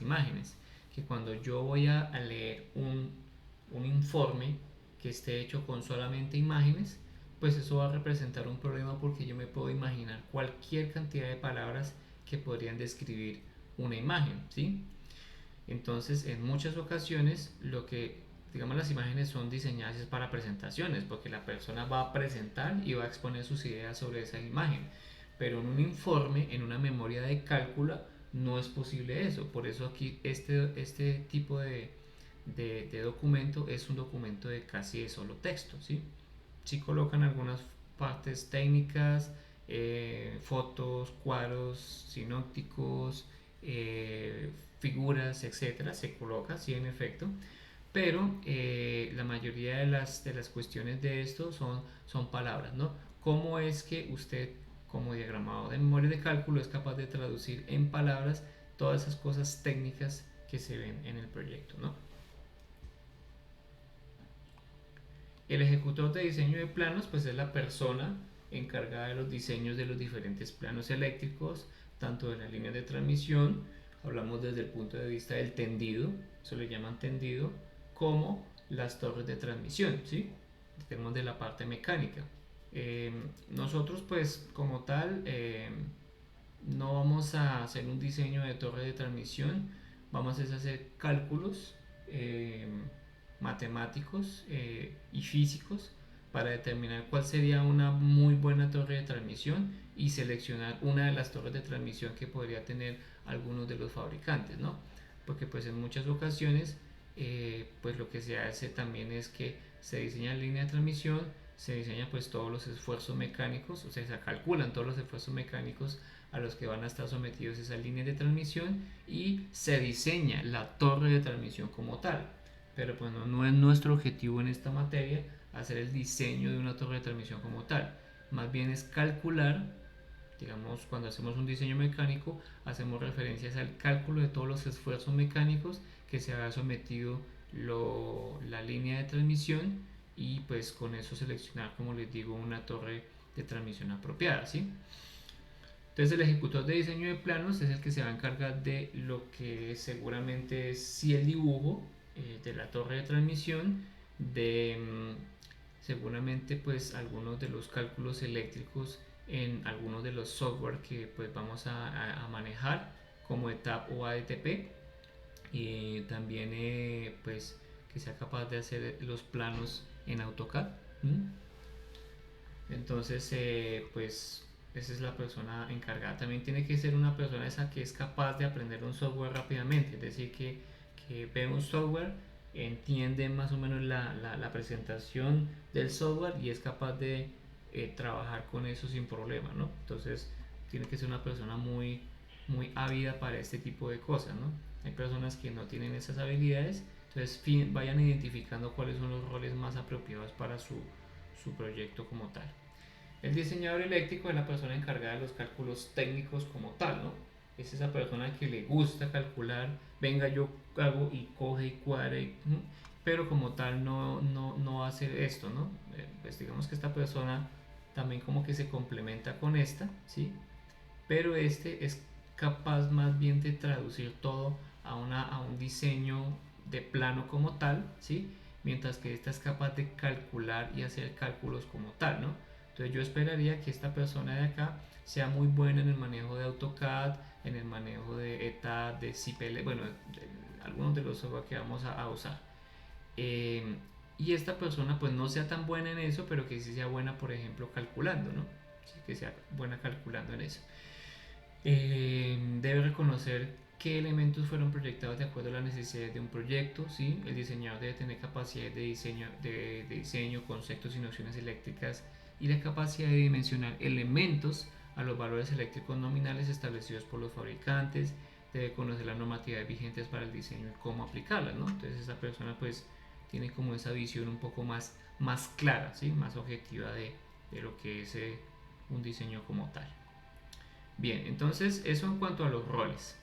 imágenes, que cuando yo voy a leer un informe que esté hecho con solamente imágenes, pues eso va a representar un problema porque yo me puedo imaginar cualquier cantidad de palabras que podrían describir una imagen, ¿sí? Entonces, en muchas ocasiones, digamos, las imágenes son diseñadas para presentaciones, porque la persona va a presentar y va a exponer sus ideas sobre esa imagen. Pero en un informe, en una memoria de cálculo, no es posible eso. Por eso aquí este tipo de documento es un documento de casi de solo texto, ¿sí? Sí colocan algunas partes técnicas, fotos, cuadros sinópticos, figuras, etcétera, se coloca, sí, en efecto, pero la mayoría de las cuestiones de esto son palabras, ¿no? ¿Cómo es que usted, como diagramador de memoria de cálculo, es capaz de traducir en palabras todas esas cosas técnicas que se ven en el proyecto, ¿no? El ejecutor de diseño de planos, pues es la persona encargada de los diseños de los diferentes planos eléctricos, tanto de las líneas de transmisión, hablamos desde el punto de vista del tendido, eso le llaman tendido, como las torres de transmisión, ¿sí? Tenemos de la parte mecánica. Nosotros pues como tal no vamos a hacer un diseño de torre de transmisión, vamos a hacer cálculos matemáticos y físicos para determinar cuál sería una muy buena torre de transmisión y seleccionar una de las torres de transmisión que podría tener algunos de los fabricantes, ¿no? Porque pues en muchas ocasiones pues lo que se hace también es que se diseña la línea de transmisión, se diseña pues todos los esfuerzos mecánicos, o sea, se calculan todos los esfuerzos mecánicos a los que van a estar sometidos esas líneas de transmisión y se diseña la torre de transmisión como tal. Pero pues no es nuestro objetivo en esta materia hacer el diseño de una torre de transmisión como tal. Más bien es calcular, digamos, cuando hacemos un diseño mecánico, hacemos referencias al cálculo de todos los esfuerzos mecánicos que se ha sometido la línea de transmisión y pues con eso seleccionar, como les digo, una torre de transmisión apropiada, ¿sí? Entonces el ejecutor de diseño de planos es el que se va a encargar de lo que seguramente es sí el dibujo de la torre de transmisión, de seguramente pues algunos de los cálculos eléctricos en algunos de los software que pues vamos a manejar como ETAP o ADTP, y también pues que sea capaz de hacer los planos en AutoCAD. Entonces pues esa es la persona encargada. También tiene que ser una persona esa que es capaz de aprender un software rápidamente, es decir, que ve un software, entiende más o menos la presentación del software y es capaz de trabajar con eso sin problema, ¿no? Entonces tiene que ser una persona muy ávida para este tipo de cosas, ¿no? Hay personas que no tienen esas habilidades, entonces vayan identificando cuáles son los roles más apropiados para su proyecto como tal. El diseñador eléctrico es la persona encargada de los cálculos técnicos como tal, ¿no? Es esa persona que le gusta calcular, venga yo hago y coge y cuadre, pero como tal no hace esto, ¿no? Pues digamos que esta persona también como que se complementa con esta, ¿sí? Pero este es capaz más bien de traducir todo a un diseño de plano como tal, ¿sí? Mientras que esta es capaz de calcular y hacer cálculos como tal, ¿no? Entonces yo esperaría que esta persona de acá sea muy buena en el manejo de AutoCAD, en el manejo de ETAD, de CPL, bueno, algunos de los software que vamos a usar. Eh, y esta persona pues no sea tan buena en eso, pero que sí sea buena, por ejemplo, calculando, ¿no? Sí, que sea buena calculando en eso. Debe reconocer qué elementos fueron proyectados de acuerdo a las necesidades de un proyecto, ¿sí? El diseñador debe tener capacidad de diseño, conceptos y nociones eléctricas y la capacidad de dimensionar elementos a los valores eléctricos nominales establecidos por los fabricantes. Debe conocer las normatividades vigentes para el diseño y cómo aplicarlas, ¿no? Entonces esa persona pues tiene como esa visión un poco más clara, ¿sí? Más objetiva de lo que es un diseño como tal. Bien, entonces eso en cuanto a los roles.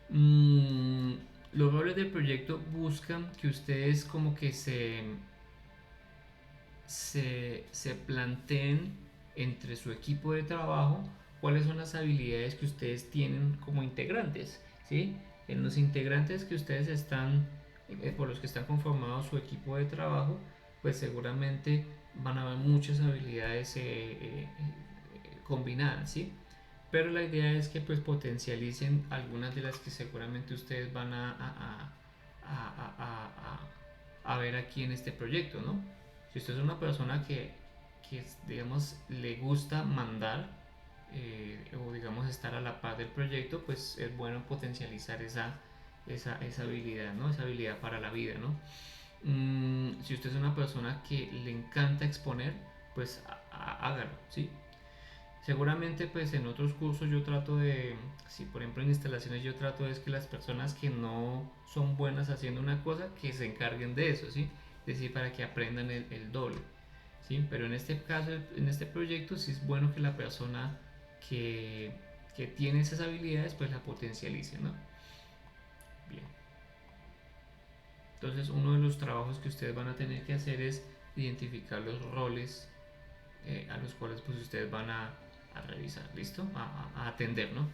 Los roles del proyecto buscan que ustedes como que se planteen entre su equipo de trabajo cuáles son las habilidades que ustedes tienen como integrantes, ¿sí? En los integrantes que ustedes están, por los que están conformados su equipo de trabajo, pues seguramente van a haber muchas habilidades combinadas, ¿sí? Pero la idea es que pues potencialicen algunas de las que seguramente ustedes van a ver aquí en este proyecto, ¿no? Si usted es una persona que digamos, le gusta mandar o digamos estar a la par del proyecto, pues es bueno potencializar esa habilidad, ¿no? Esa habilidad para la vida, ¿no? Si usted es una persona que le encanta exponer, pues hágalo, ¿sí? Seguramente pues en otros cursos yo trato de, si por ejemplo en instalaciones yo trato es que las personas que no son buenas haciendo una cosa, que se encarguen de eso, ¿sí? Es decir, para que aprendan el doble, ¿sí? Pero en este caso, en este proyecto sí es bueno que la persona que, que tiene esas habilidades pues la potencialice, ¿no? Bien. Entonces uno de los trabajos que ustedes van a tener que hacer es identificar los roles a los cuales pues ustedes van a revisar, ¿listo? A atender, ¿no?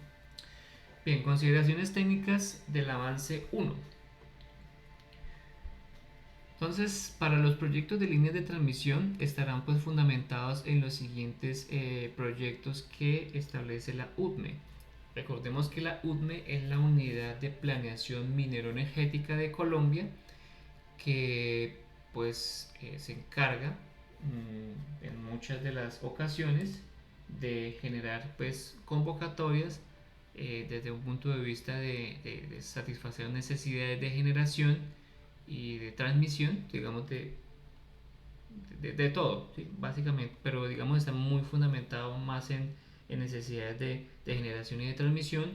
Bien, consideraciones técnicas del avance 1. Entonces, para los proyectos de líneas de transmisión estarán pues fundamentados en los siguientes proyectos que establece la UTME. Recordemos que la UTME es la Unidad de Planeación Minero-Energética de Colombia, que pues se encarga en muchas de las ocasiones de generar pues convocatorias desde un punto de vista de satisfacer necesidades de generación y de transmisión, digamos de todo, ¿sí? Básicamente, pero digamos está muy fundamentado más en necesidades de generación y de transmisión,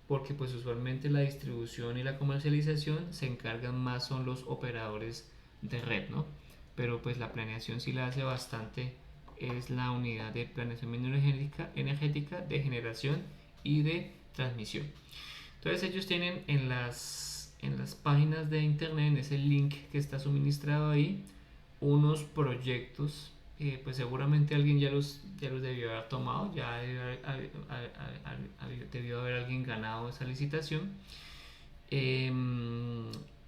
porque pues usualmente la distribución y la comercialización se encargan más son los operadores de red, ¿no? Pero pues la planeación sí la hace bastante, es la unidad de planeación energética de generación y de transmisión. Entonces ellos tienen en las páginas de internet, en ese link que está suministrado ahí, unos proyectos, pues seguramente alguien ya los debió haber tomado, ya debió haber alguien ganado esa licitación,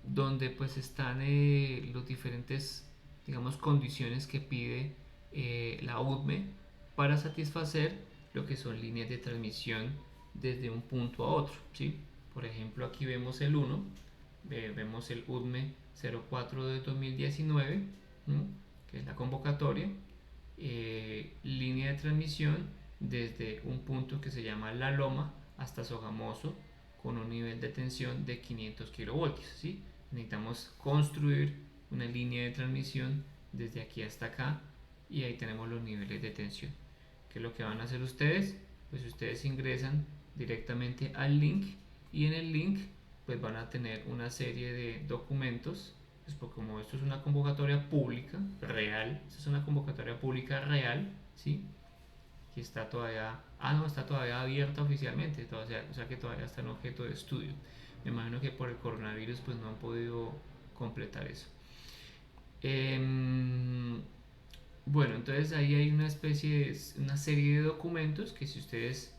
donde pues están los diferentes, digamos, condiciones que pide la UTME para satisfacer lo que son líneas de transmisión desde un punto a otro, ¿sí? Por ejemplo, aquí vemos el 1, vemos el UTME 04 de 2019, que es la convocatoria, línea de transmisión desde un punto que se llama La Loma hasta Sogamoso con un nivel de tensión de 500 kilovoltios, ¿sí? Necesitamos construir una línea de transmisión desde aquí hasta acá y ahí tenemos los niveles de tensión. ¿Qué es lo que van a hacer ustedes? Pues ustedes ingresan directamente al link y en el link pues van a tener una serie de documentos, pues porque como esto es una convocatoria pública real, esto es una convocatoria pública real, ¿sí? Que está todavía, no, está todavía abierta oficialmente, o sea que todavía está en objeto de estudio. Me imagino que por el coronavirus pues no han podido completar eso. Bueno, entonces ahí hay una una serie de documentos que si ustedes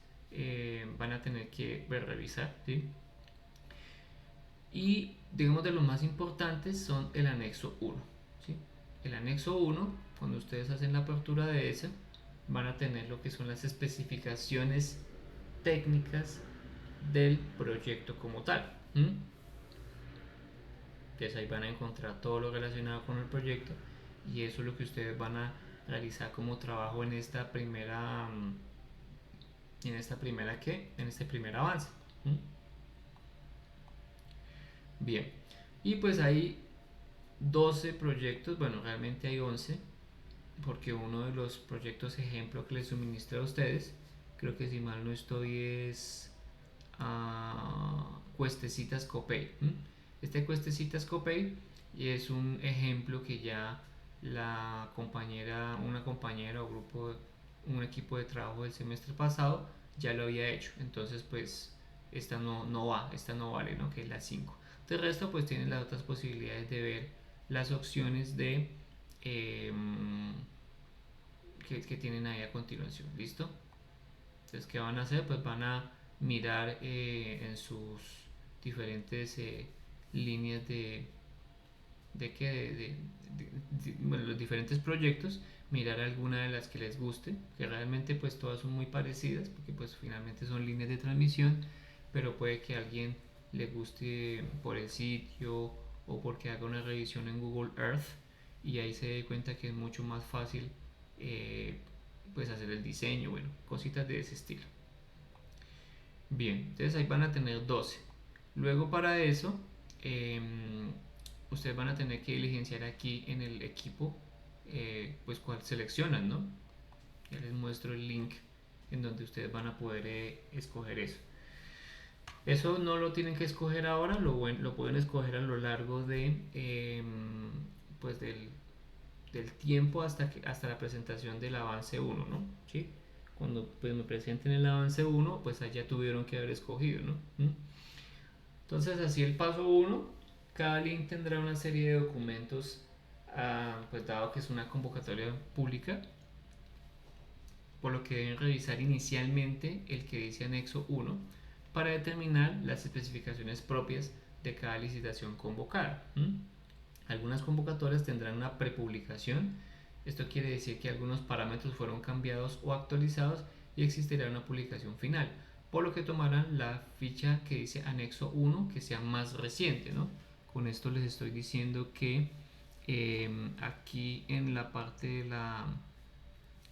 van a tener que revisar, ¿sí? Y digamos de los más importantes son el anexo 1, ¿sí? El anexo 1, cuando ustedes hacen la apertura de ese, van a tener lo que son las especificaciones técnicas del proyecto como tal. Entonces ahí van a encontrar todo lo relacionado con el proyecto y eso es lo que ustedes van a realizar como trabajo en esta primera en este primer avance. Bien, y pues hay 12 proyectos, bueno, realmente hay 11 porque uno de los proyectos ejemplo que les suministré a ustedes, creo que si mal no estoy es Cuestecitas Copay. Este Cuestecitas Copay es un ejemplo que ya una compañera o grupo, un equipo de trabajo del semestre pasado ya lo había hecho. Entonces pues esta no vale, ¿no? Que es la 5. De resto pues tienen las otras posibilidades de ver las opciones de que tienen ahí a continuación. ¿Listo? Entonces, ¿qué van a hacer? Pues van a mirar en sus diferentes líneas bueno, los diferentes proyectos, mirar alguna de las que les guste, que realmente pues todas son muy parecidas, porque pues finalmente son líneas de transmisión, pero puede que a alguien le guste por el sitio o porque haga una revisión en Google Earth y ahí se dé cuenta que es mucho más fácil pues hacer el diseño, bueno, cositas de ese estilo. Bien, entonces ahí van a tener 12. Luego para eso ustedes van a tener que diligenciar aquí en el equipo pues cuál seleccionan, ¿no? Ya les muestro el link en donde ustedes van a poder escoger eso. Eso no lo tienen que escoger ahora, lo pueden escoger a lo largo de pues del tiempo hasta la presentación del avance 1, ¿no? ¿Sí? Cuando pues me presenten el avance 1, pues allá tuvieron que haber escogido, ¿no? Entonces así el paso 1, cada link tendrá una serie de documentos, pues dado que es una convocatoria pública, por lo que deben revisar inicialmente el que dice anexo 1 para determinar las especificaciones propias de cada licitación convocada. Algunas convocatorias tendrán una prepublicación, esto quiere decir que algunos parámetros fueron cambiados o actualizados y existirá una publicación final, por lo que tomarán la ficha que dice anexo 1 que sea más reciente, ¿no? Con esto les estoy diciendo que aquí en la parte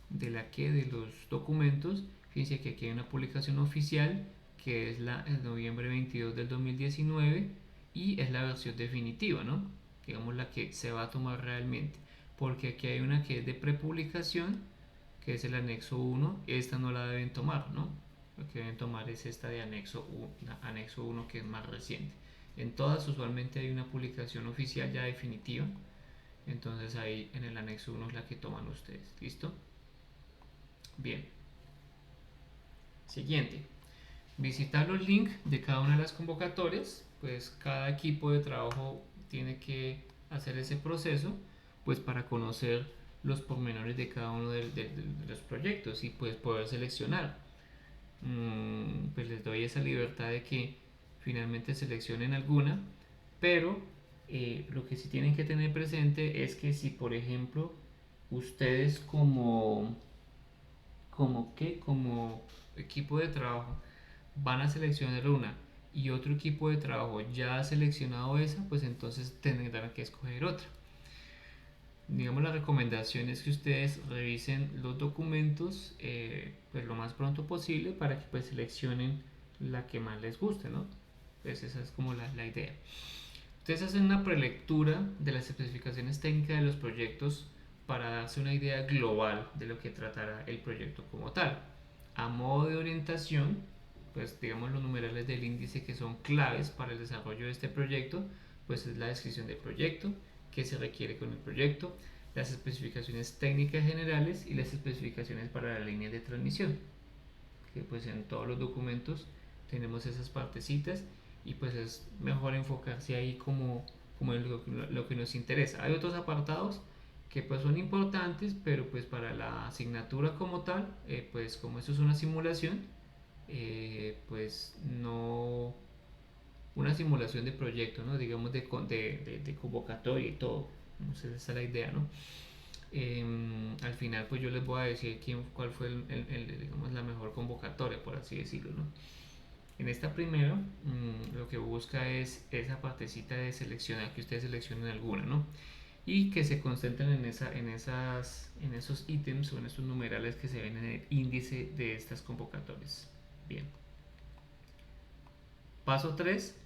de los documentos, fíjense que aquí hay una publicación oficial que es la el noviembre 22 del 2019 y es la versión definitiva, ¿no? Digamos la que se va a tomar realmente, porque aquí hay una que es de prepublicación, que es el anexo 1, esta no la deben tomar, ¿no? Lo que deben tomar es esta de anexo 1 que es más reciente. En todas usualmente hay una publicación oficial ya definitiva, entonces ahí en el anexo 1 es la que toman ustedes. ¿Listo? Bien. Siguiente. Visitar los links de cada una de las convocatorias, pues cada equipo de trabajo tiene que hacer ese proceso pues para conocer los pormenores de cada uno de los proyectos y pues poder seleccionar. Pues les doy esa libertad de que finalmente seleccionen alguna, pero lo que sí tienen que tener presente es que si por ejemplo ustedes como equipo de trabajo van a seleccionar una y otro equipo de trabajo ya ha seleccionado esa, pues entonces tendrán que escoger otra. Digamos, la recomendación es que ustedes revisen los documentos pues lo más pronto posible para que pues seleccionen la que más les guste, ¿no? Pues esa es como la idea. Ustedes hacen una prelectura de las especificaciones técnicas de los proyectos para darse una idea global de lo que tratará el proyecto como tal. A modo de orientación, pues digamos los numerales del índice que son claves para el desarrollo de este proyecto, pues es la descripción del proyecto, qué se requiere con el proyecto, las especificaciones técnicas generales y las especificaciones para la línea de transmisión, que pues en todos los documentos tenemos esas partecitas y pues es mejor enfocarse ahí como en lo que nos interesa. Hay otros apartados que pues son importantes, pero pues para la asignatura como tal, pues como esto es una simulación, pues no una simulación de proyecto, ¿no? Digamos de convocatoria y todo. Entonces esa es la idea, ¿no? Al final pues yo les voy a decir cuál fue digamos, la mejor convocatoria, por así decirlo, ¿no? En esta primera lo que busca es esa partecita de seleccionar, que ustedes seleccionen alguna, ¿no? Y que se concentren en esos ítems o en esos numerales que se ven en el índice de estas convocatorias. Bien. Paso 3,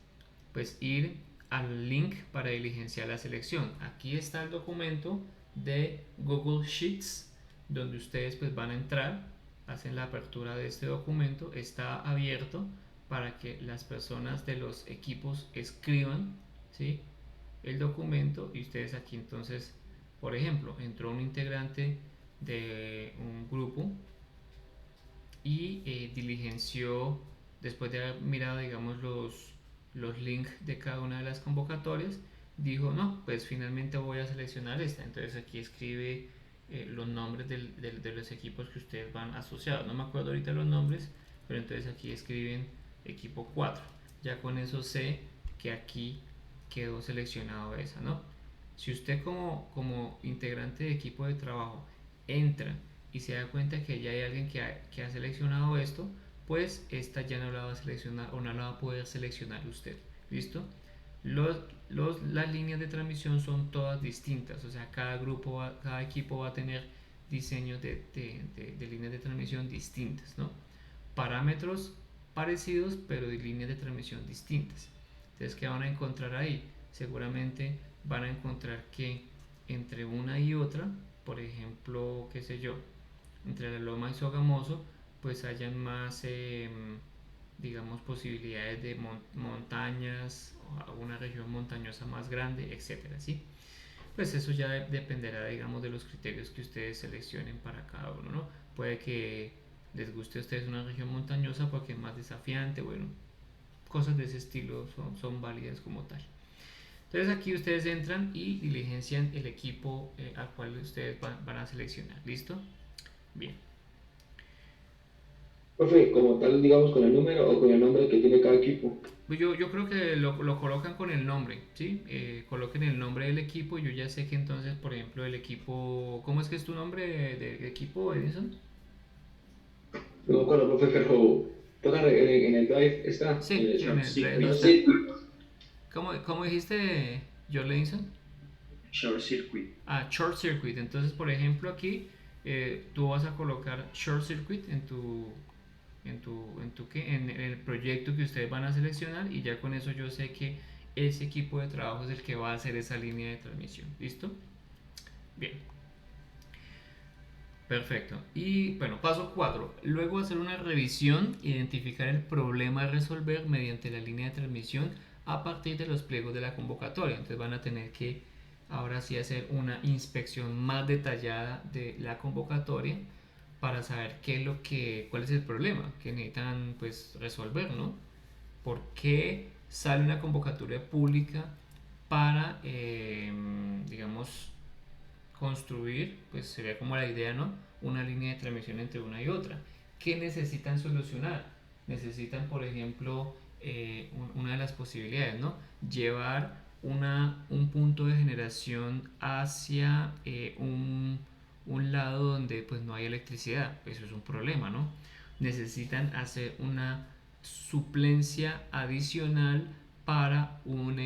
pues ir al link para diligenciar la selección. Aquí está el documento de Google Sheets donde ustedes pues van a entrar, hacen la apertura de este documento, está abierto para que las personas de los equipos escriban, ¿sí?, el documento, y ustedes aquí entonces, por ejemplo, entró un integrante de un grupo y diligenció, después de haber mirado digamos los links de cada una de las convocatorias, dijo no, pues finalmente voy a seleccionar esta. Entonces aquí escribe los nombres de los equipos que ustedes van asociados, no me acuerdo ahorita los nombres, pero entonces aquí escriben equipo 4. Ya con eso sé que aquí quedó seleccionado esa, ¿no? Si usted como integrante de equipo de trabajo entra y se da cuenta que ya hay alguien que ha seleccionado esto, pues esta ya no la va a seleccionar o no la va a poder seleccionar usted. ¿Listo? Las líneas de transmisión son todas distintas, o sea, cada equipo va a tener diseños de líneas de transmisión distintas, ¿no? Parámetros parecidos, pero de líneas de transmisión distintas. Entonces, ¿qué van a encontrar ahí? Seguramente van a encontrar que entre una y otra, por ejemplo, qué sé yo, entre la loma y Sogamoso, pues hayan más, digamos, posibilidades de montañas, o una región montañosa más grande, etcétera, ¿sí? Pues eso ya dependerá, digamos, de los criterios que ustedes seleccionen para cada uno, ¿no? Puede que les guste a ustedes una región montañosa porque es más desafiante, bueno, cosas de ese estilo son válidas como tal. Entonces aquí ustedes entran y diligencian el equipo al cual ustedes van a seleccionar. ¿Listo? Bien. Profe, como tal, digamos, con el número o con el nombre que tiene cada equipo. Pues yo creo que lo colocan con el nombre, ¿sí? Coloquen el nombre del equipo. Yo ya sé que entonces, por ejemplo, el equipo... ¿Cómo es que es tu nombre de equipo, Edison? No me acuerdo, profe, pero toca en el drive está. Sí, en Short el drive circuit. está. ¿Cómo dijiste, John Edison? Short circuit. Short circuit. Entonces, por ejemplo, aquí tú vas a colocar short circuit en el proyecto que ustedes van a seleccionar, y ya con eso yo sé que ese equipo de trabajo es el que va a hacer esa línea de transmisión. ¿Listo? Bien. Perfecto. Y bueno, paso 4. Luego hacer una revisión, identificar el problema a resolver mediante la línea de transmisión a partir de los pliegos de la convocatoria. Entonces van a tener que ahora sí hacer una inspección más detallada de la convocatoria para saber cuál es el problema que necesitan pues resolver, ¿no? ¿Por qué sale una convocatoria pública para, digamos, construir, pues sería como la idea, ¿no?, una línea de transmisión entre una y otra? ¿Qué necesitan solucionar? Necesitan, por ejemplo, una de las posibilidades, ¿no?, llevar un punto de generación hacia un lado donde pues no hay electricidad. Eso es un problema, ¿no? Necesitan hacer una suplencia adicional para un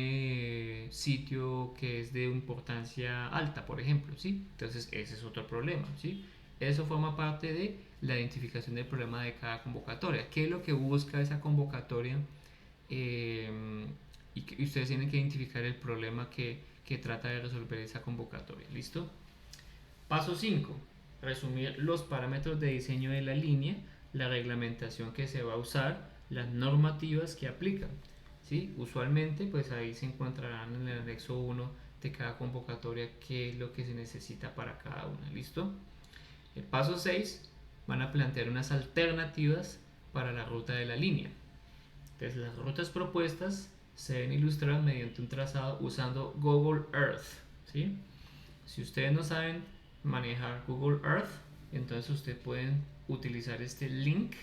sitio que es de importancia alta, por ejemplo, ¿sí? Entonces ese es otro problema, ¿sí? Eso forma parte de la identificación del problema de cada convocatoria. ¿Qué es lo que busca esa convocatoria? Y ustedes tienen que identificar el problema que trata de resolver esa convocatoria. ¿Listo? Paso 5. Resumir los parámetros de diseño de la línea, la reglamentación que se va a usar, las normativas que aplican. ¿Sí? Usualmente pues ahí se encontrarán en el anexo 1 de cada convocatoria qué es lo que se necesita para cada una. ¿Listo? El paso 6. Van a plantear unas alternativas para la ruta de la línea. Entonces las rutas propuestas se deben ilustrar mediante un trazado usando Google Earth. ¿Sí? Si ustedes no saben manejar Google Earth, entonces ustedes pueden utilizar este link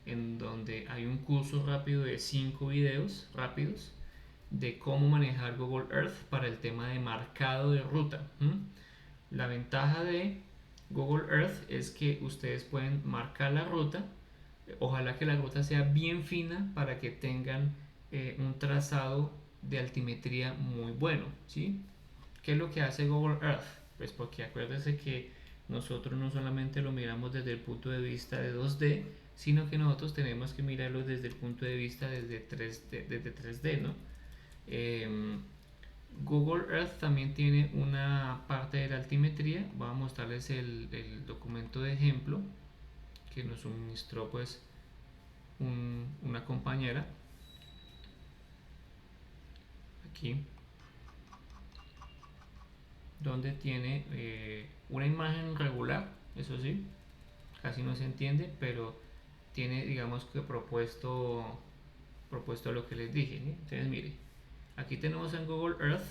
en donde hay un curso rápido de 5 videos rápidos de cómo manejar Google Earth para el tema de marcado de ruta. La ventaja de Google Earth es que ustedes pueden marcar la ruta. Ojalá que la ruta sea bien fina para que tengan un trazado de altimetría muy bueno, ¿sí? ¿Qué es lo que hace Google Earth? Pues porque acuérdense que nosotros no solamente lo miramos desde el punto de vista de 2D, sino que nosotros tenemos que mirarlo desde el punto de vista desde 3D, ¿no? Google Earth también tiene una parte de la altimetría. Voy a mostrarles el documento de ejemplo que nos suministró pues una compañera aquí, donde tiene una imagen regular, eso sí, casi no se entiende, pero tiene, digamos que propuesto lo que les dije, ¿sí? Entonces mire, aquí tenemos en Google Earth,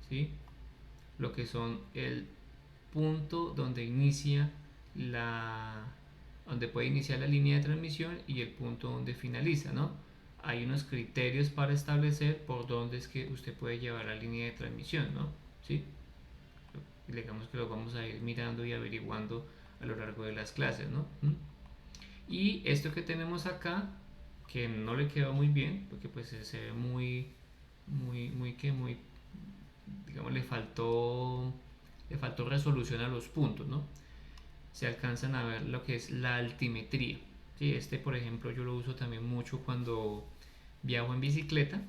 ¿sí?, lo que son el punto donde inicia donde puede iniciar la línea de transmisión y el punto donde finaliza, ¿no? Hay unos criterios para establecer por dónde es que usted puede llevar la línea de transmisión, ¿no? ¿Sí? Digamos que lo vamos a ir mirando y averiguando a lo largo de las clases, ¿no? Y esto que tenemos acá, que no le quedó muy bien, porque pues se ve muy, digamos, le faltó resolución a los puntos, ¿no? Se alcanzan a ver lo que es la altimetría, ¿sí? Por ejemplo, yo lo uso también mucho cuando viajo en bicicleta.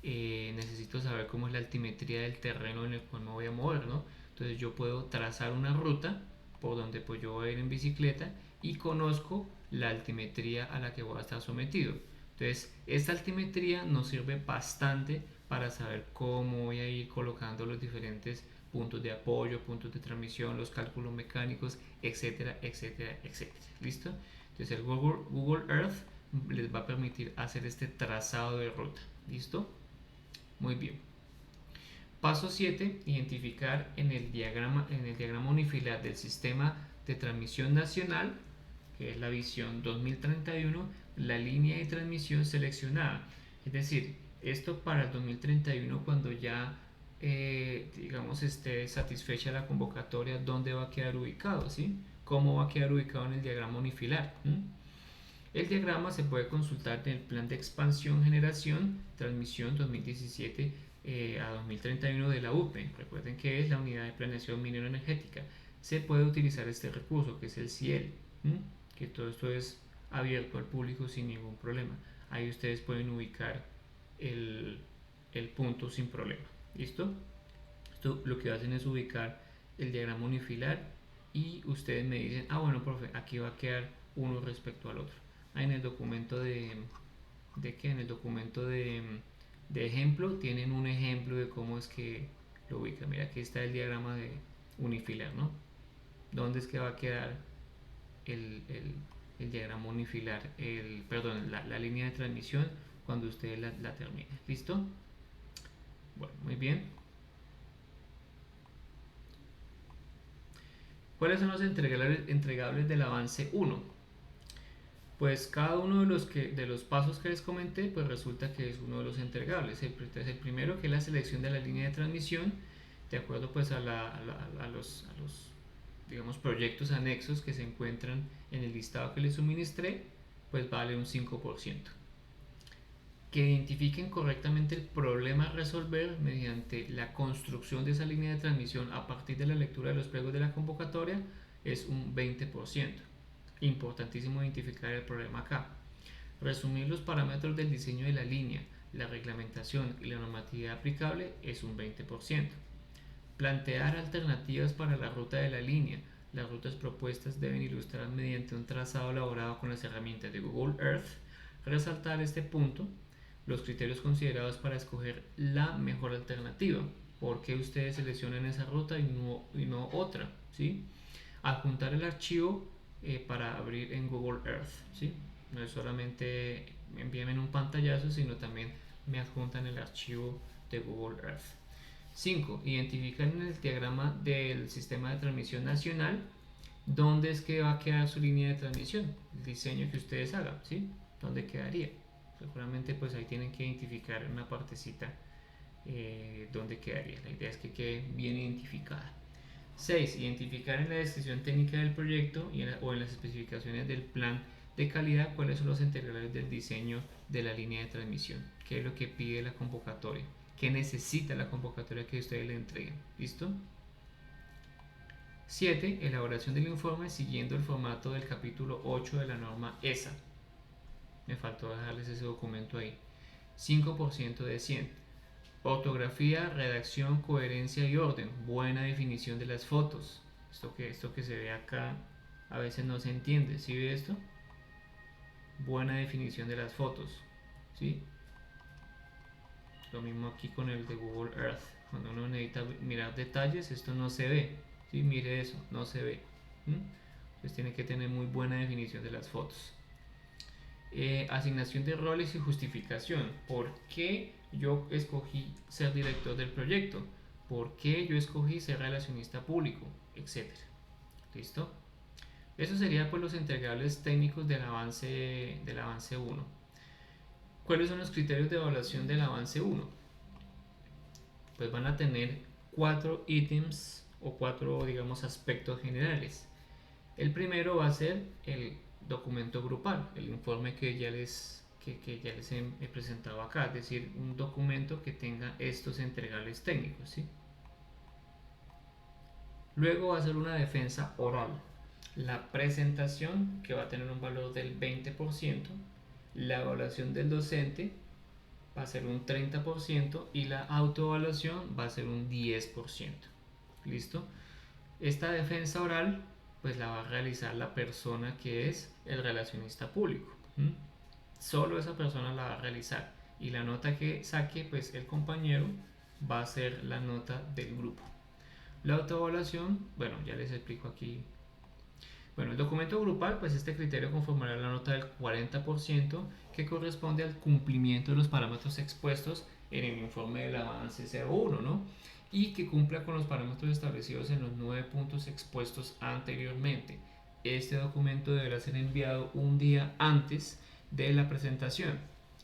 Necesito saber cómo es la altimetría del terreno en el cual me voy a mover, ¿no? Entonces yo puedo trazar una ruta por donde pues yo voy a ir en bicicleta y conozco la altimetría a la que voy a estar sometido. Entonces esta altimetría nos sirve bastante para saber cómo voy a ir colocando los diferentes puntos de apoyo, puntos de transmisión, los cálculos mecánicos, etcétera, etcétera, etcétera. ¿Listo? Entonces el Google Earth les va a permitir hacer este trazado de ruta. ¿Listo? Muy bien. Paso 7. Identificar en el diagrama unifilar del sistema de transmisión nacional, que es la visión 2031, la línea de transmisión seleccionada. Es decir, esto para el 2031, cuando ya digamos esté satisfecha la convocatoria, dónde va a quedar ubicado, ¿sí? Cómo va a quedar ubicado en el diagrama unifilar. El diagrama se puede consultar en el plan de expansión, generación, transmisión 2017 a 2031 de la UPE. Recuerden que es la unidad de planeación minero energética. Se puede utilizar este recurso que es el CIEL, que todo esto es abierto al público sin ningún problema. Ahí ustedes pueden ubicar el punto sin problema. ¿Listo? Esto lo que hacen es ubicar el diagrama unifilar y ustedes me dicen, bueno, profe, aquí va a quedar uno respecto al otro. En el documento en el documento de ejemplo tienen un ejemplo de cómo es que lo ubica. Mira, aquí está el diagrama de unifilar, ¿no? ¿Dónde es que va a quedar el diagrama unifilar, la línea de transmisión cuando ustedes la terminen? ¿Listo? Bueno, muy bien. ¿Cuáles son los entregables del avance 1? Pues cada uno de los pasos que les comenté, pues resulta que es uno de los entregables. El primero, que es la selección de la línea de transmisión, de acuerdo pues a los digamos, proyectos anexos que se encuentran en el listado que les suministré, pues vale un 5%. Que identifiquen correctamente el problema a resolver mediante la construcción de esa línea de transmisión a partir de la lectura de los pliegos de la convocatoria es un 20%. Importantísimo identificar el problema acá. Resumir los parámetros del diseño de la línea, la reglamentación y la normatividad aplicable es un 20%. Plantear alternativas para la ruta de la línea. Las rutas propuestas deben ilustrar mediante un trazado elaborado con las herramientas de Google Earth. Resaltar este punto, los criterios considerados para escoger la mejor alternativa. ¿Por qué ustedes seleccionan esa ruta y no otra? ¿Sí? Adjuntar el archivo para abrir en Google Earth. ¿Sí? No es solamente envíame en un pantallazo, sino también me adjuntan el archivo de Google Earth. 5. Identificar en el diagrama del sistema de transmisión nacional dónde es que va a quedar su línea de transmisión, el diseño que ustedes hagan, ¿sí? ¿Dónde quedaría? Seguramente pues ahí tienen que identificar una partecita dónde quedaría. La idea es que quede bien identificada. 6. Identificar en la descripción técnica del proyecto o en las especificaciones del plan de calidad cuáles son los integrales del diseño de la línea de transmisión, qué es lo que pide la convocatoria, qué necesita la convocatoria que ustedes le entreguen. ¿Listo? 7. Elaboración del informe siguiendo el formato del capítulo 8 de la norma ESA. Me faltó dejarles ese documento ahí. 5% de 100. Ortografía, redacción, coherencia y orden. Buena definición de las fotos. Esto que se ve acá a veces no se entiende. ¿Sí ve esto? Buena definición de las fotos. ¿Sí? Lo mismo aquí con el de Google Earth. Cuando uno necesita mirar detalles, esto no se ve. ¿Sí? Mire eso, no se ve. Entonces tiene que tener muy buena definición de las fotos. Asignación de roles y justificación. ¿Por qué yo escogí ser director del proyecto? ¿Por qué yo escogí ser relacionista público? Etcétera. ¿Listo? Eso sería pues los entregables técnicos del avance 1. ¿Cuáles son los criterios de evaluación del avance 1? Pues van a tener 4 ítems o 4, digamos, aspectos generales. El primero va a ser el documento grupal, el informe que ya les he presentado acá, es decir, un documento que tenga estos entregables técnicos, ¿sí? Luego va a ser una defensa oral, la presentación que va a tener un valor del 20%, la evaluación del docente va a ser un 30% y la autoevaluación va a ser un 10%. ¿Listo? Esta defensa oral pues la va a realizar la persona que es el relacionista público. Solo esa persona la va a realizar y la nota que saque pues el compañero va a ser la nota del grupo. La autoevaluación, bueno, ya les explico aquí. Bueno, el documento grupal, pues este criterio conformará la nota del 40% que corresponde al cumplimiento de los parámetros expuestos en el informe del avance 01, ¿no? Y que cumpla con los parámetros establecidos en los 9 puntos expuestos anteriormente. Este documento deberá ser enviado un día antes de la presentación.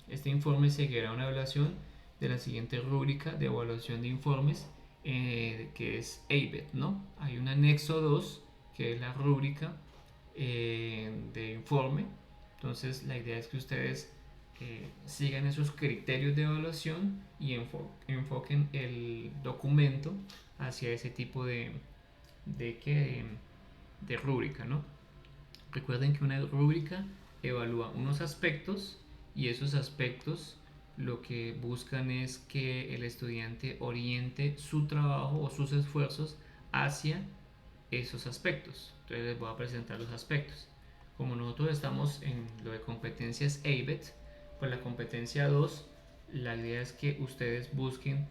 Este informe seguirá una evaluación de la siguiente rúbrica de evaluación de informes, que es ABET, ¿no? Hay un anexo 2 que es la rúbrica de informe. Entonces la idea es que ustedes sigan esos criterios de evaluación y enfoquen el documento hacia ese tipo de rúbrica, ¿no? Recuerden que una rúbrica evalúa unos aspectos y esos aspectos lo que buscan es que el estudiante oriente su trabajo o sus esfuerzos hacia esos aspectos. Entonces les voy a presentar los aspectos. Como nosotros estamos en lo de competencias ABET, pues la competencia 2, la idea es que ustedes busquen,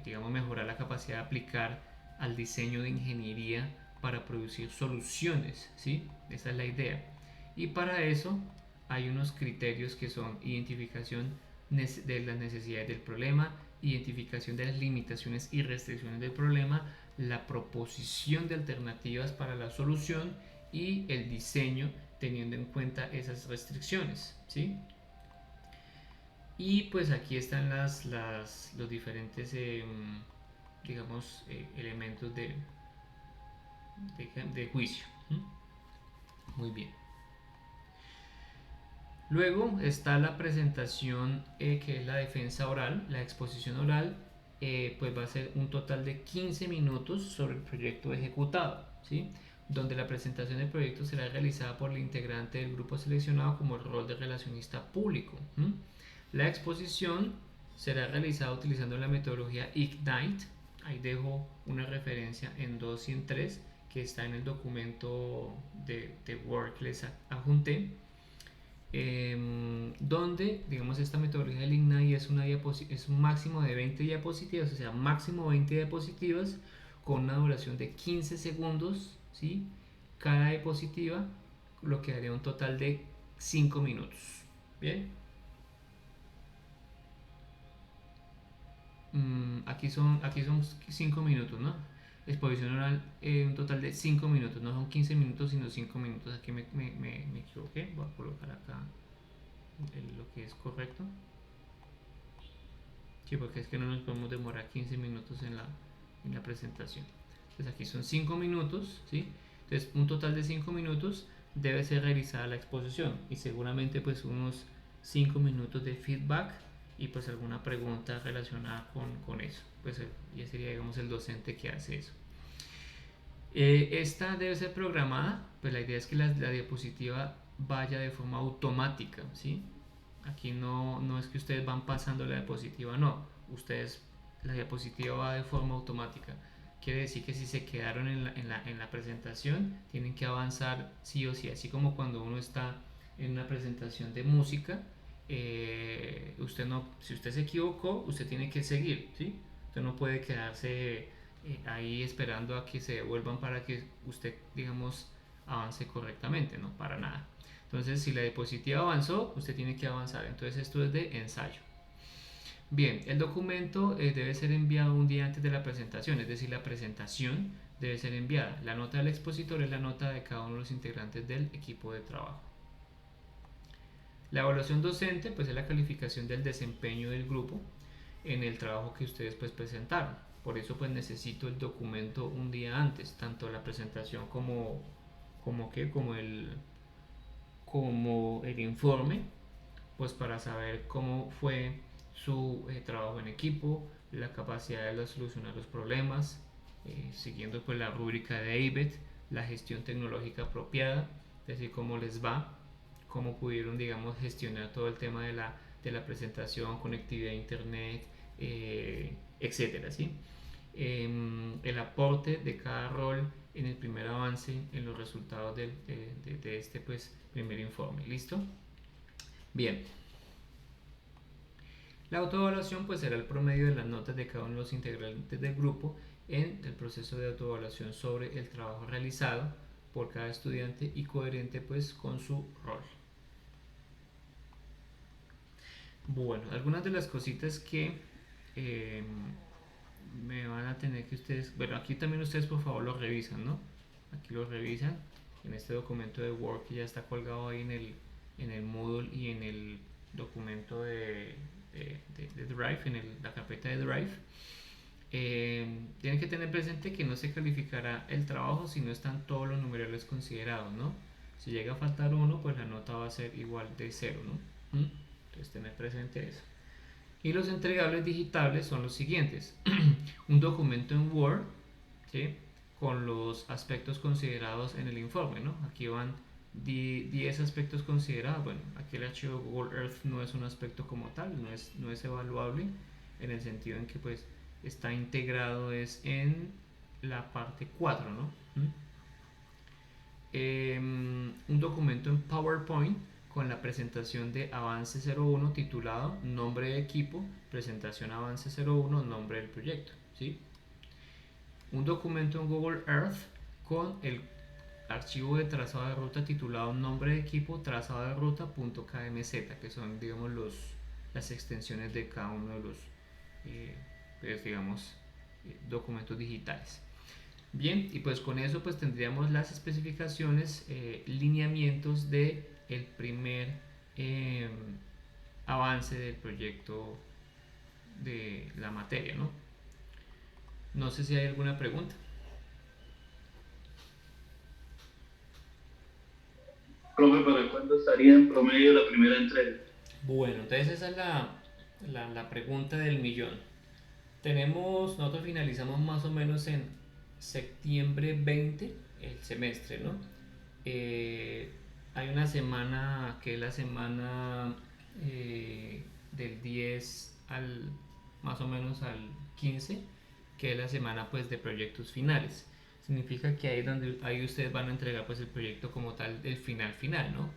digamos, mejorar la capacidad de aplicar al diseño de ingeniería para producir soluciones, ¿sí? Esa es la idea. Y para eso hay unos criterios que son identificación de las necesidades del problema, identificación de las limitaciones y restricciones del problema, la proposición de alternativas para la solución y el diseño teniendo en cuenta esas restricciones, ¿sí? Y pues aquí están los diferentes digamos elementos de juicio. Muy bien. Luego está la presentación, que es la defensa oral. La exposición oral pues va a ser un total de 15 minutos sobre el proyecto ejecutado, ¿sí? Donde la presentación del proyecto será realizada por el integrante del grupo seleccionado como el rol de relacionista público. La exposición será realizada utilizando la metodología Ignite, Ahí dejo una referencia en 2 y en 3 que está en el documento de Word que les adjunté, donde digamos esta metodología del IGNAI es un máximo de 20 diapositivas, o sea, máximo 20 diapositivas con una duración de 15 segundos, ¿sí? Cada diapositiva, lo que daría un total de 5 minutos. Bien. Aquí son 5 minutos, ¿no? Exposición oral, un total de 5 minutos, no son 15 minutos, sino 5 minutos. Aquí me equivoqué, voy a colocar acá lo que es correcto. Sí, porque es que no nos podemos demorar 15 minutos en la presentación. Entonces aquí son 5 minutos, ¿sí? Entonces un total de 5 minutos debe ser realizada la exposición y seguramente pues unos 5 minutos de feedback y pues alguna pregunta relacionada con eso. Pues ya sería digamos el docente que hace eso. Esta debe ser programada, pues la idea es que la diapositiva vaya de forma automática, ¿sí? Aquí no es que ustedes van pasando la diapositiva, no, la diapositiva va de forma automática. Quiere decir que si se quedaron en la presentación, tienen que avanzar sí o sí, así como cuando uno está en una presentación de música, si usted se equivocó, usted tiene que seguir, ¿sí? Usted no puede quedarse ahí esperando a que se devuelvan para que usted, digamos, avance correctamente, no, para nada. Entonces, si la diapositiva avanzó, usted tiene que avanzar. Entonces, esto es de ensayo. Bien, el documento debe ser enviado un día antes de la presentación, es decir, la presentación debe ser enviada. La nota del expositor es la nota de cada uno de los integrantes del equipo de trabajo. La evaluación docente, pues es la calificación del desempeño del grupo en el trabajo que ustedes pues presentaron. Por eso pues necesito el documento un día antes, tanto la presentación como el informe, pues para saber cómo fue su trabajo en equipo, la capacidad de solucionar los problemas, siguiendo pues la rúbrica de ABET, la gestión tecnológica apropiada, es decir, cómo les va, cómo pudieron, digamos, gestionar todo el tema de la presentación, conectividad a internet, etcétera, ¿sí? El aporte de cada rol en el primer avance en los resultados de este pues primer informe. ¿Listo? Bien, la autoevaluación pues será el promedio de las notas de cada uno de los integrantes del grupo en el proceso de autoevaluación sobre el trabajo realizado por cada estudiante y coherente pues con su rol. Bueno, algunas de las cositas que me van a tener que ustedes, bueno, aquí también ustedes por favor lo revisan, ¿no? Aquí lo revisan en este documento de Word que ya está colgado ahí en el Moodle y en el documento de Drive, la carpeta de Drive. Tienen que tener presente que no se calificará el trabajo si no están todos los numerales considerados, ¿no? Si llega a faltar uno, pues la nota va a ser igual de 0, ¿no? Entonces tener presente eso. Y los entregables digitables son los siguientes: un documento en Word, ¿sí?, con los aspectos considerados en el informe, ¿no? Aquí van 10 aspectos considerados. Bueno, aquí el archivo Google Earth no es un aspecto como tal, no es evaluable en el sentido en que pues está integrado es en la parte 4, ¿no? Un documento en PowerPoint con la presentación de avance 01 titulado nombre de equipo, presentación avance 01, nombre del proyecto, ¿sí? Un documento en Google Earth con el archivo de trazado de ruta titulado nombre de equipo, trazado de ruta.kmz, que son, digamos, las extensiones de cada uno de los pues, digamos, documentos digitales. Bien, y pues con eso pues tendríamos las especificaciones, lineamientos de el primer avance del proyecto de la materia, ¿no? No sé si hay alguna pregunta. Profe, ¿para cuándo estaría en promedio la primera entrega? Bueno, entonces esa es la pregunta del millón. Nosotros finalizamos más o menos en septiembre 20 el semestre, ¿no? Hay una semana que es la semana del 10 al más o menos al 15, que es la semana pues de proyectos finales. Significa que ahí ustedes van a entregar pues el proyecto como tal, el final, ¿no?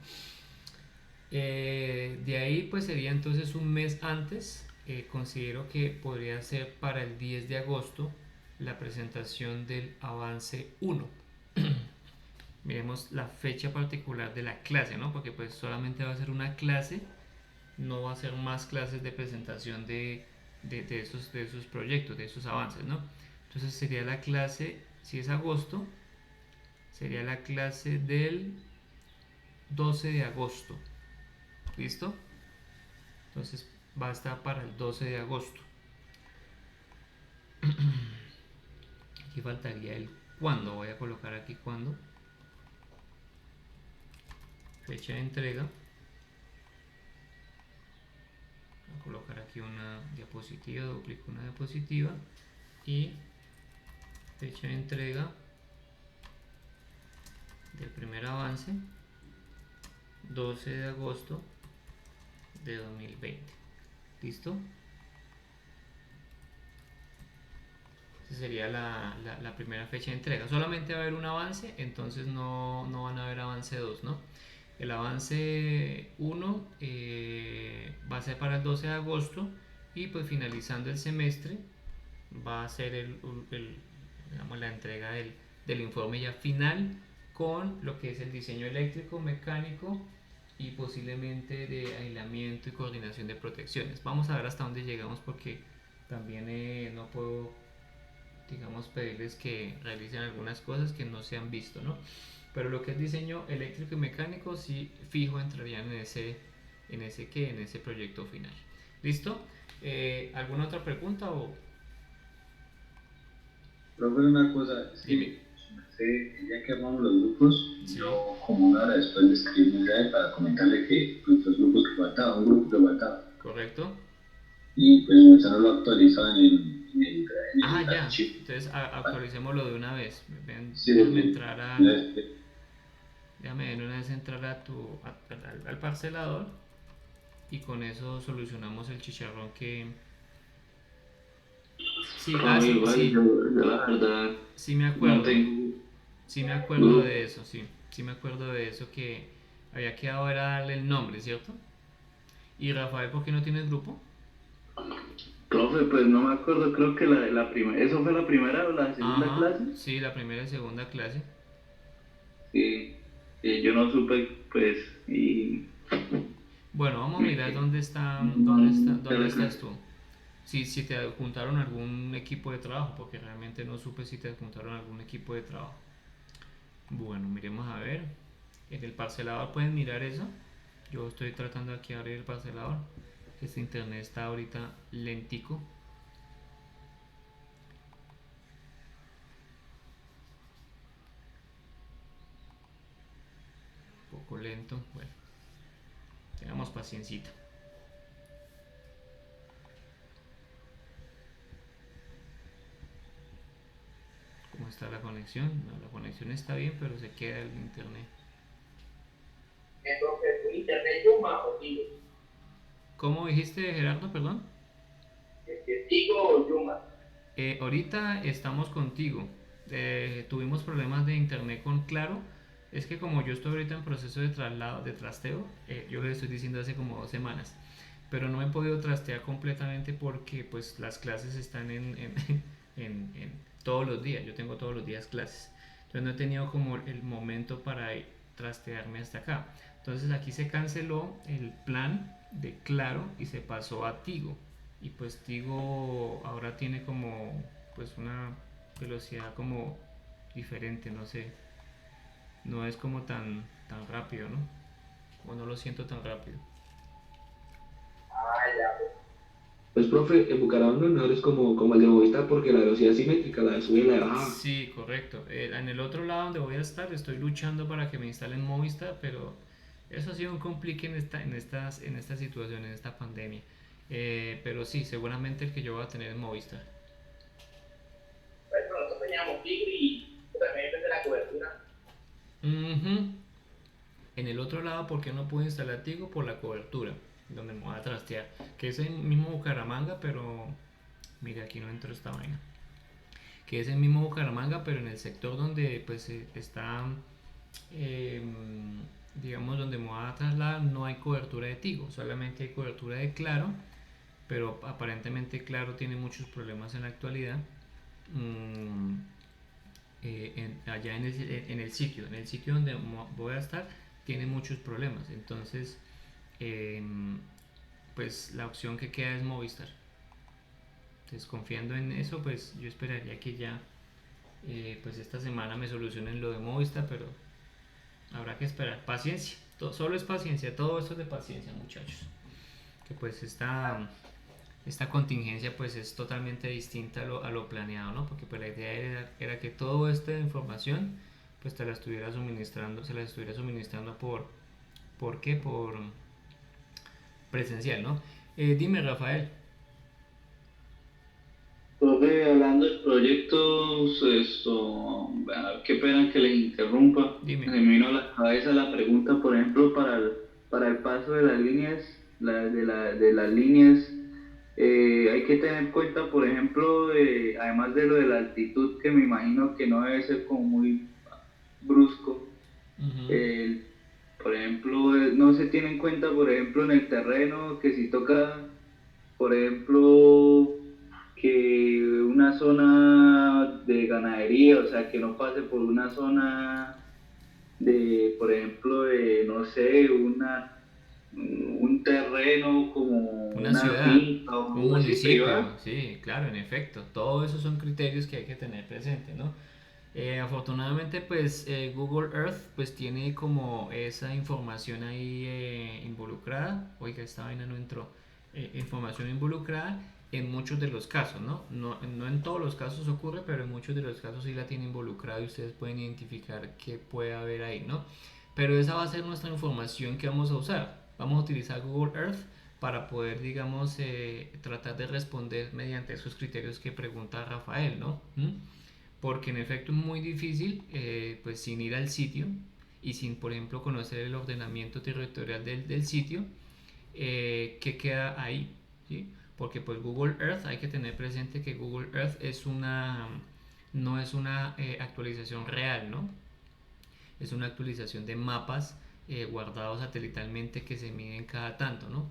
De ahí pues sería entonces un mes antes. Considero que podría ser para el 10 de agosto la presentación del avance 1. Miremos la fecha particular de la clase, ¿no? Porque pues solamente va a ser una clase, no va a ser más clases de presentación de esos proyectos, de esos avances, ¿no? Entonces sería la clase, si es agosto, sería la clase del 12 de agosto. ¿Listo? Entonces va a estar para el 12 de agosto. Aquí faltaría el cuándo. Voy a colocar aquí cuándo. Fecha de entrega. Voy a colocar aquí una diapositiva, duplico una diapositiva y fecha de entrega del primer avance 12 de agosto de 2020. ¿Listo? Esa sería la primera fecha de entrega. Solamente va a haber un avance, entonces no van a haber avance 2, ¿no? El avance 1 va a ser para el 12 de agosto y pues finalizando el semestre va a ser digamos, la entrega del informe ya final con lo que es el diseño eléctrico, mecánico y posiblemente de aislamiento y coordinación de protecciones. Vamos a ver hasta dónde llegamos porque también no puedo, digamos, pedirles que realicen algunas cosas que no se han visto, ¿no? Pero lo que es diseño eléctrico y mecánico sí fijo entrarían en ese proyecto final. ¿Listo? ¿Alguna otra pregunta o...? Profe, una cosa, Dime. ya que armamos los grupos, Sí. yo como una hora después le escribí un mensaje para comentarle que pues, los grupos que faltaban, un grupo que faltaba. Correcto. Y pues el mensaje no lo actualizaban en el Ya. chip. Entonces actualicémoslo de una vez. Sí, Déjame sí. entrar déjame de una vez entrar al parcelador y con eso solucionamos el chicharrón que... Sí, Igual, sí, yo la verdad sí me acuerdo. no tengo. Sí me acuerdo de eso, sí me acuerdo de eso, que había quedado era darle el nombre, ¿cierto? Y Rafael, ¿por qué no tienes grupo? Profe, pues no me acuerdo, creo que la primera, ¿eso fue la primera o la segunda clase? Sí, la primera y segunda clase. Sí, yo no supe, pues, y... Bueno, vamos a mirar dónde estás tú. Si te adjuntaron algún equipo de trabajo, porque realmente no supe si te adjuntaron algún equipo de trabajo. Bueno, miremos a ver. En el parcelador pueden mirar eso. Yo estoy tratando aquí de abrir el parcelador. Este internet está ahorita lentico. Un poco lento. Bueno, tengamos paciencita. ¿Cómo está la conexión? No, la conexión está bien, pero se queda el internet. Entonces, ¿tu internet Yuma o Tigo? ¿Cómo dijiste, Gerardo? Perdón. ¿Tigo o Yuma? Ahorita estamos contigo. Tuvimos problemas de internet con Claro. Es que como yo estoy ahorita en proceso de trasteo, yo les estoy diciendo hace como 2 semanas, pero no he podido trastear completamente porque pues las clases están en todos los días. Yo tengo todos los días clases. Entonces no he tenido como el momento para trastearme hasta acá. Entonces aquí se canceló el plan de Claro y se pasó a Tigo. Y pues Tigo ahora tiene como pues una velocidad como diferente, no sé. No es como tan rápido, ¿no? O no lo siento tan rápido. Ya. Pues, profe, en Bucaramanga lo mejor es como el de Movistar porque la velocidad es simétrica, la de subir y la de bajar. Sí, correcto. En el otro lado donde voy a estar, estoy luchando para que me instalen Movistar, pero eso ha sido un complique en esta situación, en esta pandemia. Pero sí, seguramente el que yo voy a tener es Movistar. Pero nosotros teníamos Tigo y también depende de la cobertura. En el otro lado, ¿por qué no puedo instalar Tigo? Por la cobertura, donde me voy a trastear. Que es el mismo Bucaramanga, pero mira, aquí no entro esta vaina. que es el mismo Bucaramanga, pero en el sector donde pues está, eh, digamos, donde me voy a trasladar, no hay cobertura de Tigo, solamente hay cobertura de Claro, pero aparentemente Claro tiene muchos problemas en la actualidad. mm, Allá en el sitio donde voy a estar, tiene muchos problemas. Entonces, pues la opción que queda es Movistar. Entonces, confiando en eso, pues yo esperaría que ya, pues esta semana me solucionen lo de Movistar, pero habrá que esperar. Paciencia, solo es paciencia, todo esto es de paciencia, muchachos. Que pues esta contingencia pues es totalmente distinta a lo planeado, ¿no? Porque pues la idea era que toda esta información pues te la estuviera suministrando, se la estuviera suministrando ¿por qué? Por presencial, ¿no? Dime, Rafael. Profe, hablando de proyectos, qué pena que les interrumpa. Dime. Se me vino a la cabeza la pregunta, por ejemplo, para el paso de las líneas, de las líneas, hay que tener en cuenta, por ejemplo, además de lo de la altitud, que me imagino que no debe ser como muy brusco. Uh-huh. eh, por ejemplo, no se tiene en cuenta, por ejemplo, en el terreno, que si toca, por ejemplo, que una zona de ganadería, o sea, que no pase por una zona de, por ejemplo, de, no sé, un terreno como Una una ciudad, finca o un algo así municipio, privado. sí, claro, en efecto. Todos esos son criterios que hay que tener presente, ¿no? Afortunadamente, pues Google Earth pues tiene como esa información ahí involucrada. Oiga, esta vaina no entró. Información involucrada en muchos de los casos, ¿no? No en todos los casos ocurre, pero en muchos de los casos sí la tiene involucrada y ustedes pueden identificar qué puede haber ahí, ¿no? Pero esa va a ser nuestra información que vamos a usar. Vamos a utilizar Google Earth para poder, digamos, tratar de responder mediante esos criterios que pregunta Rafael, ¿no? Porque en efecto es muy difícil, pues sin ir al sitio y sin, por ejemplo, conocer el ordenamiento territorial del sitio, que queda ahí, ¿sí? Porque pues Google Earth, hay que tener presente que Google Earth no es una actualización real, ¿no? Es una actualización de mapas guardados satelitalmente que se miden cada tanto, ¿no?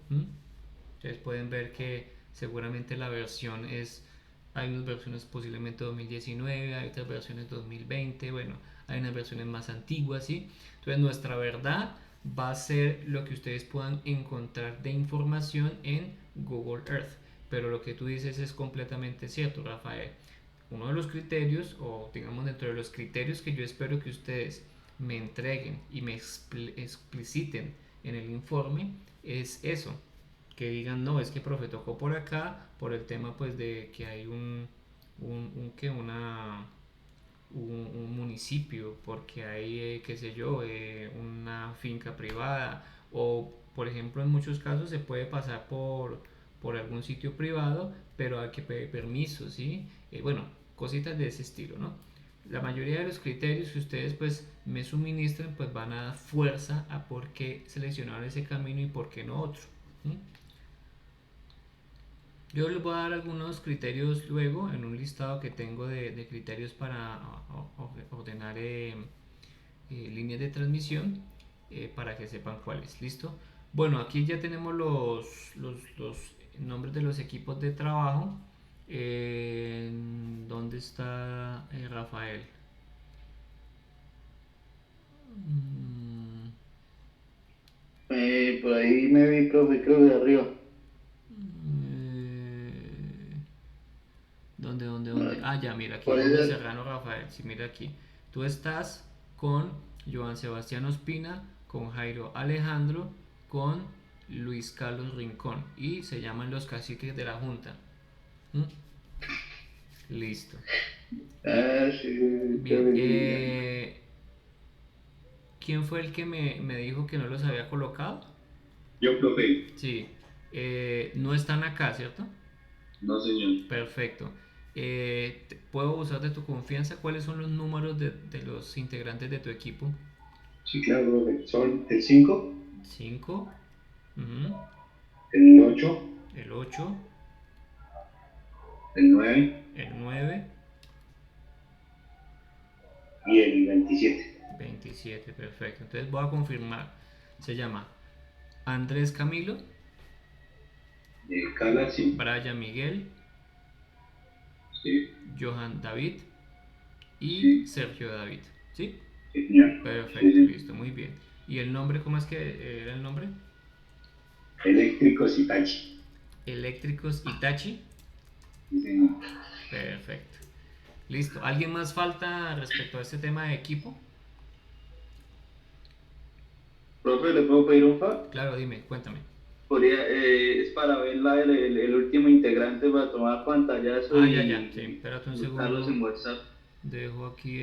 Ustedes pueden ver que seguramente la versión hay unas versiones posiblemente 2019, hay otras versiones 2020, bueno, hay unas versiones más antiguas, ¿sí? Entonces nuestra verdad va a ser lo que ustedes puedan encontrar de información en Google Earth. Pero lo que tú dices es completamente cierto, Rafael. Uno de los criterios, o digamos dentro de los criterios que yo espero que ustedes me entreguen y me expliciten en el informe, es eso, que digan, no, es que profe tocó por acá, por el tema pues de que hay un municipio, porque hay, qué sé yo, una finca privada, o por ejemplo en muchos casos se puede pasar por algún sitio privado, pero hay que pedir permiso, ¿sí? Bueno, cositas de ese estilo, ¿no? La mayoría de los criterios que ustedes pues me suministran pues van a dar fuerza a por qué seleccionaron ese camino y por qué no otro. ¿Sí? Yo les voy a dar algunos criterios luego en un listado que tengo de criterios para ordenar líneas de transmisión, para que sepan cuáles. ¿Listo? Bueno, aquí ya tenemos los nombres de los equipos de trabajo. ¿Dónde está Rafael? Mm, Por ahí me vi, profe, creo de arriba. eh, ¿Dónde? No, Ah, ya, mira, aquí, ¿cuál es Julio el? Serrano Rafael. Sí, mira aquí. Tú estás con Joan Sebastián Ospina, con Jairo Alejandro, con Luis Carlos Rincón. Y se llaman los caciques de la Junta. ¿Mm? Listo. Bien. Ah, sí, Bien. creo que sí. ¿Quién fue el que me dijo que no los había colocado? Yo, profe. Sí. No están acá, ¿cierto? No, señor. Perfecto. ¿Puedo usar de tu confianza? ¿Cuáles son los números de los integrantes de tu equipo? Sí, claro, profe. Son el 5, 5, el 8, el 8, el 9, el 9, 27. 27, perfecto. Entonces voy a confirmar. Se llama Andrés Camilo, Cala, sí. Brian Miguel, Sí, Johan David y Sí. Sergio David. ¿Sí? sí, señor. Perfecto, Sí, sí. listo, muy bien. ¿Y el nombre, cómo es que era el nombre? Eléctricos Hitachi. Eléctricos Itachi. Sí, señor. Perfecto. Listo. ¿Alguien más falta respecto a este tema de equipo? Profe, ¿le puedo pedir un favor? Claro, dime, cuéntame. Podría, es para ver el último integrante para tomar pantallazo Ah, ya, sí. y Espérate un buscarlos en segundo. WhatsApp. Dejo aquí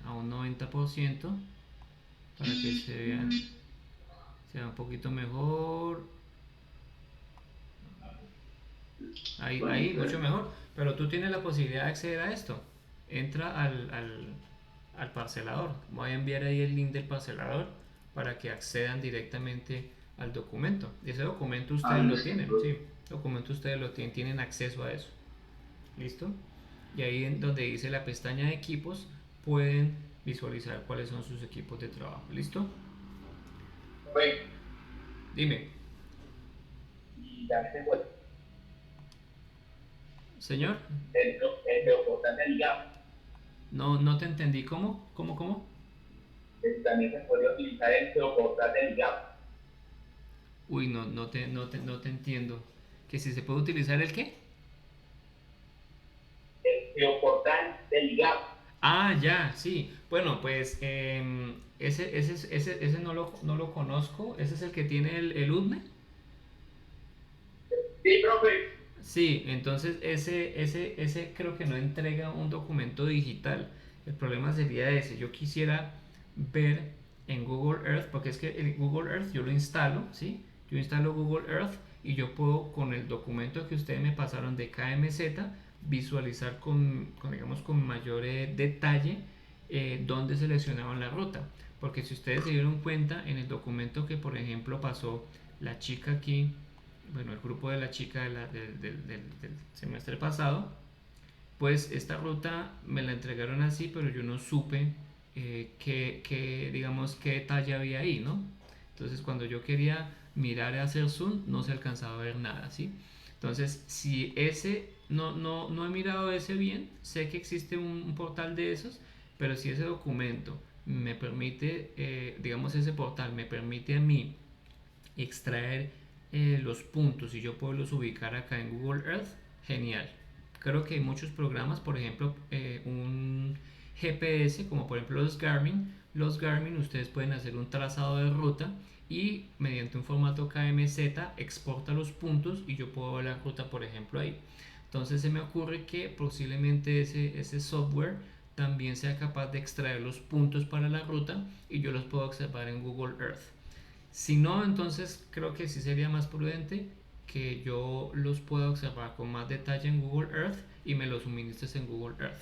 a un 90% para que se vea un poquito mejor. Ahí, mucho mejor. Pero tú tienes la posibilidad de acceder a esto. Entra al parcelador. Voy a enviar ahí el link del parcelador para que accedan directamente al documento. Ese documento ustedes lo tienen, sí. Documento ustedes lo tienen acceso a eso. ¿Listo? Y ahí en donde dice la pestaña de equipos pueden visualizar cuáles son sus equipos de trabajo. ¿Listo? Bueno, Dime, y ya se fue. señor, El geoportal ligado. no te entendí. ¿Cómo? También se puede utilizar el geoportal ligado. Uy, no te entiendo. ¿Que si se puede utilizar el qué? El geoportal ligado. Ah, ya, sí. Bueno, pues ese no lo conozco. ¿Ese es el que tiene el UDME? Sí, profe. Sí, entonces ese creo que no entrega un documento digital. El problema sería ese. Yo quisiera ver en Google Earth, porque es que el Google Earth yo lo instalo, ¿sí? Yo instalo Google Earth y yo puedo con el documento que ustedes me pasaron de KMZ visualizar digamos, con mayor detalle dónde seleccionaban la ruta. Porque si ustedes se dieron cuenta en el documento que por ejemplo pasó la chica aquí, bueno, el grupo de la chica del semestre pasado, pues esta ruta me la entregaron así, pero yo no supe digamos, qué detalle había ahí, ¿no? Entonces cuando yo quería mirar y hacer zoom, no se alcanzaba a ver nada, ¿sí? Entonces, si ese, no he mirado ese bien, sé que existe un portal de esos, pero si ese documento me permite, digamos, ese portal me permite a mí extraer los puntos y yo puedo los ubicar acá en Google Earth, genial. Creo que hay muchos programas, por ejemplo, un GPS, como por ejemplo los Garmin ustedes pueden hacer un trazado de ruta y mediante un formato KMZ exporta los puntos y yo puedo ver la ruta, por ejemplo, ahí. Entonces se me ocurre que posiblemente ese software también sea capaz de extraer los puntos para la ruta y yo los puedo observar en Google Earth. Si no, entonces creo que sí sería más prudente que yo los pueda observar con más detalle en Google Earth y me los suministres en Google Earth.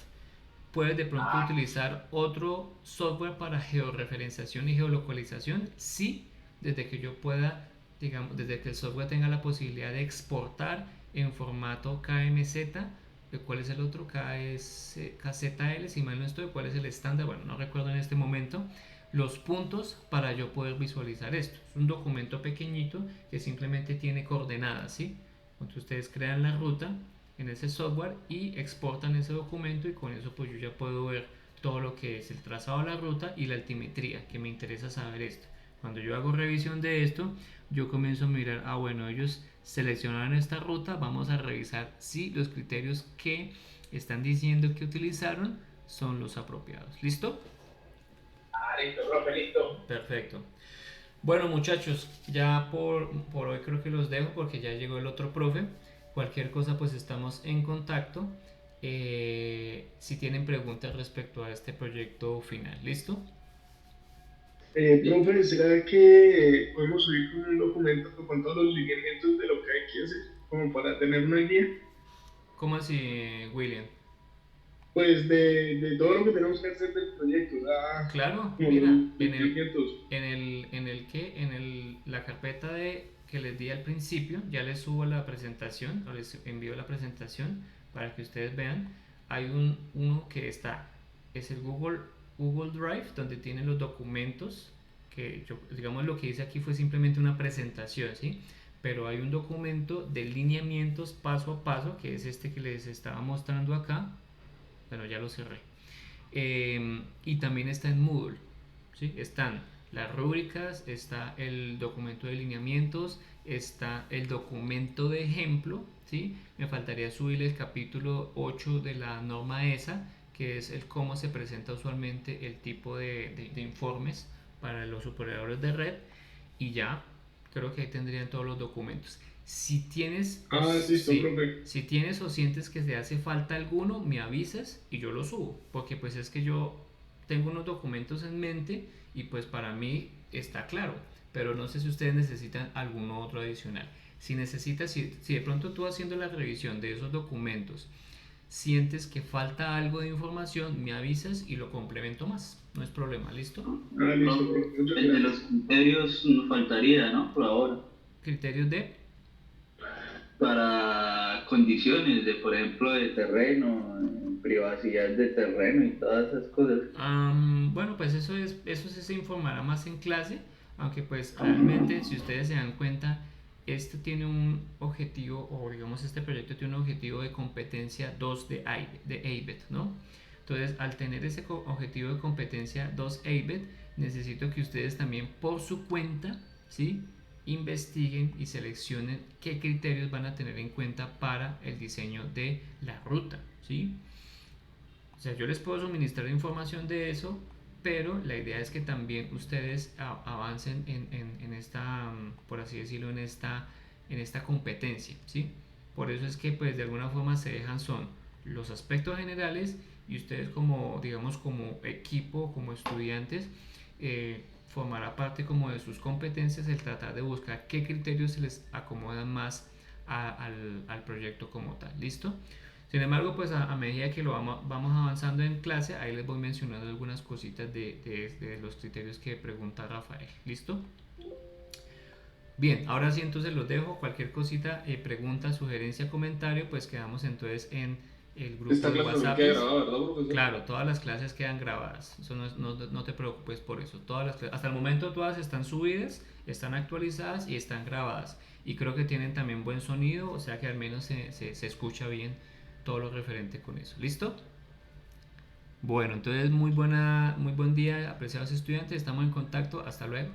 Puedes de pronto utilizar otro software para georreferenciación y geolocalización, sí, desde que yo pueda, digamos, desde que el software tenga la posibilidad de exportar en formato KMZ. ¿Cuál es el otro? KZL, si mal no estoy. ¿Cuál es el estándar? Bueno, no recuerdo en este momento. Los puntos para yo poder visualizar esto. Es un documento pequeñito que simplemente tiene coordenadas, ¿sí? Entonces ustedes crean la ruta en ese software y exportan ese documento y con eso pues yo ya puedo ver todo lo que es el trazado de la ruta y la altimetría, que me interesa saber esto. Cuando yo hago revisión de esto, yo comienzo a mirar, bueno, ellos seleccionaron esta ruta, vamos a revisar si los criterios que están diciendo que utilizaron son los apropiados. ¿Listo? Listo, profe, listo. Perfecto. Bueno, muchachos, ya por hoy creo que los dejo porque ya llegó el otro profe. Cualquier cosa pues estamos en contacto. Si tienen preguntas respecto a este proyecto final. ¿Listo? Profe, ¿será que podemos subir con un documento con todos los lineamientos de lo que hay que hacer, como para tener una guía? ¿Cómo así, William? Pues de todo lo que tenemos que hacer del proyecto, Claro, como mira, los lineamientos. la carpeta que les di al principio, ya les subo la presentación, o les envío la presentación para que ustedes vean. Hay uno que es el Google Google Drive, donde tienen los documentos, que yo, digamos, lo que hice aquí fue simplemente una presentación, ¿sí? Pero hay un documento de lineamientos paso a paso, que es este que les estaba mostrando acá. Bueno, ya lo cerré. Y también está en Moodle, ¿sí? Están las rúbricas, está el documento de lineamientos, está el documento de ejemplo, ¿sí? Me faltaría subir el capítulo 8 de la norma ESA, que es el cómo se presenta usualmente el tipo de informes para los operadores de red, y ya creo que ahí tendrían todos los documentos. Si tienes, Listo, si, profe. si tienes o sientes que te hace falta alguno, me avisas y yo lo subo, porque pues es que yo tengo unos documentos en mente y pues para mí está claro, pero no sé si ustedes necesitan alguno otro adicional. Si necesitas, si de pronto tú haciendo la revisión de esos documentos sientes que falta algo de información, me avisas y lo complemento más, no es problema, ¿listo? Listo, profe. Muchas El de gracias. los criterios nos faltaría, ¿no? Por ahora. Criterios de... Para condiciones de, por ejemplo, de terreno, privacidad de terreno y todas esas cosas. Bueno, pues eso sí se informará más en clase, aunque pues realmente si ustedes se dan cuenta, este tiene un objetivo, o digamos este proyecto tiene un objetivo de competencia 2 de AIBET, ¿no? Entonces, al tener ese objetivo de competencia 2 AIBET, necesito que ustedes también por su cuenta, ¿sí?, investiguen y seleccionen qué criterios van a tener en cuenta para el diseño de la ruta, ¿sí? O sea, yo les puedo suministrar información de eso, pero la idea es que también ustedes avancen en esta, por así decirlo, en esta competencia, ¿sí? Por eso es que, pues, de alguna forma se dejan son los aspectos generales, y ustedes como, digamos, como equipo, como estudiantes, formará parte como de sus competencias el tratar de buscar qué criterios se les acomodan más al proyecto como tal, ¿listo? Sin embargo, pues a medida que lo vamos avanzando en clase, ahí les voy mencionando algunas cositas de los criterios que pregunta Rafael. ¿Listo? Bien, ahora sí entonces los dejo. Cualquier cosita, pregunta, sugerencia, comentario, pues quedamos entonces en el grupo Esta de clase también WhatsApp. queda grabada, ¿verdad, profesor? Claro, todas las clases quedan grabadas. Eso no te preocupes por eso. Todas las hasta el momento todas están subidas, están actualizadas y están grabadas. Y creo que tienen también buen sonido, o sea que al menos se escucha bien todo lo referente con eso. ¿Listo? Bueno, entonces muy buen día, apreciados estudiantes. Estamos en contacto. Hasta luego.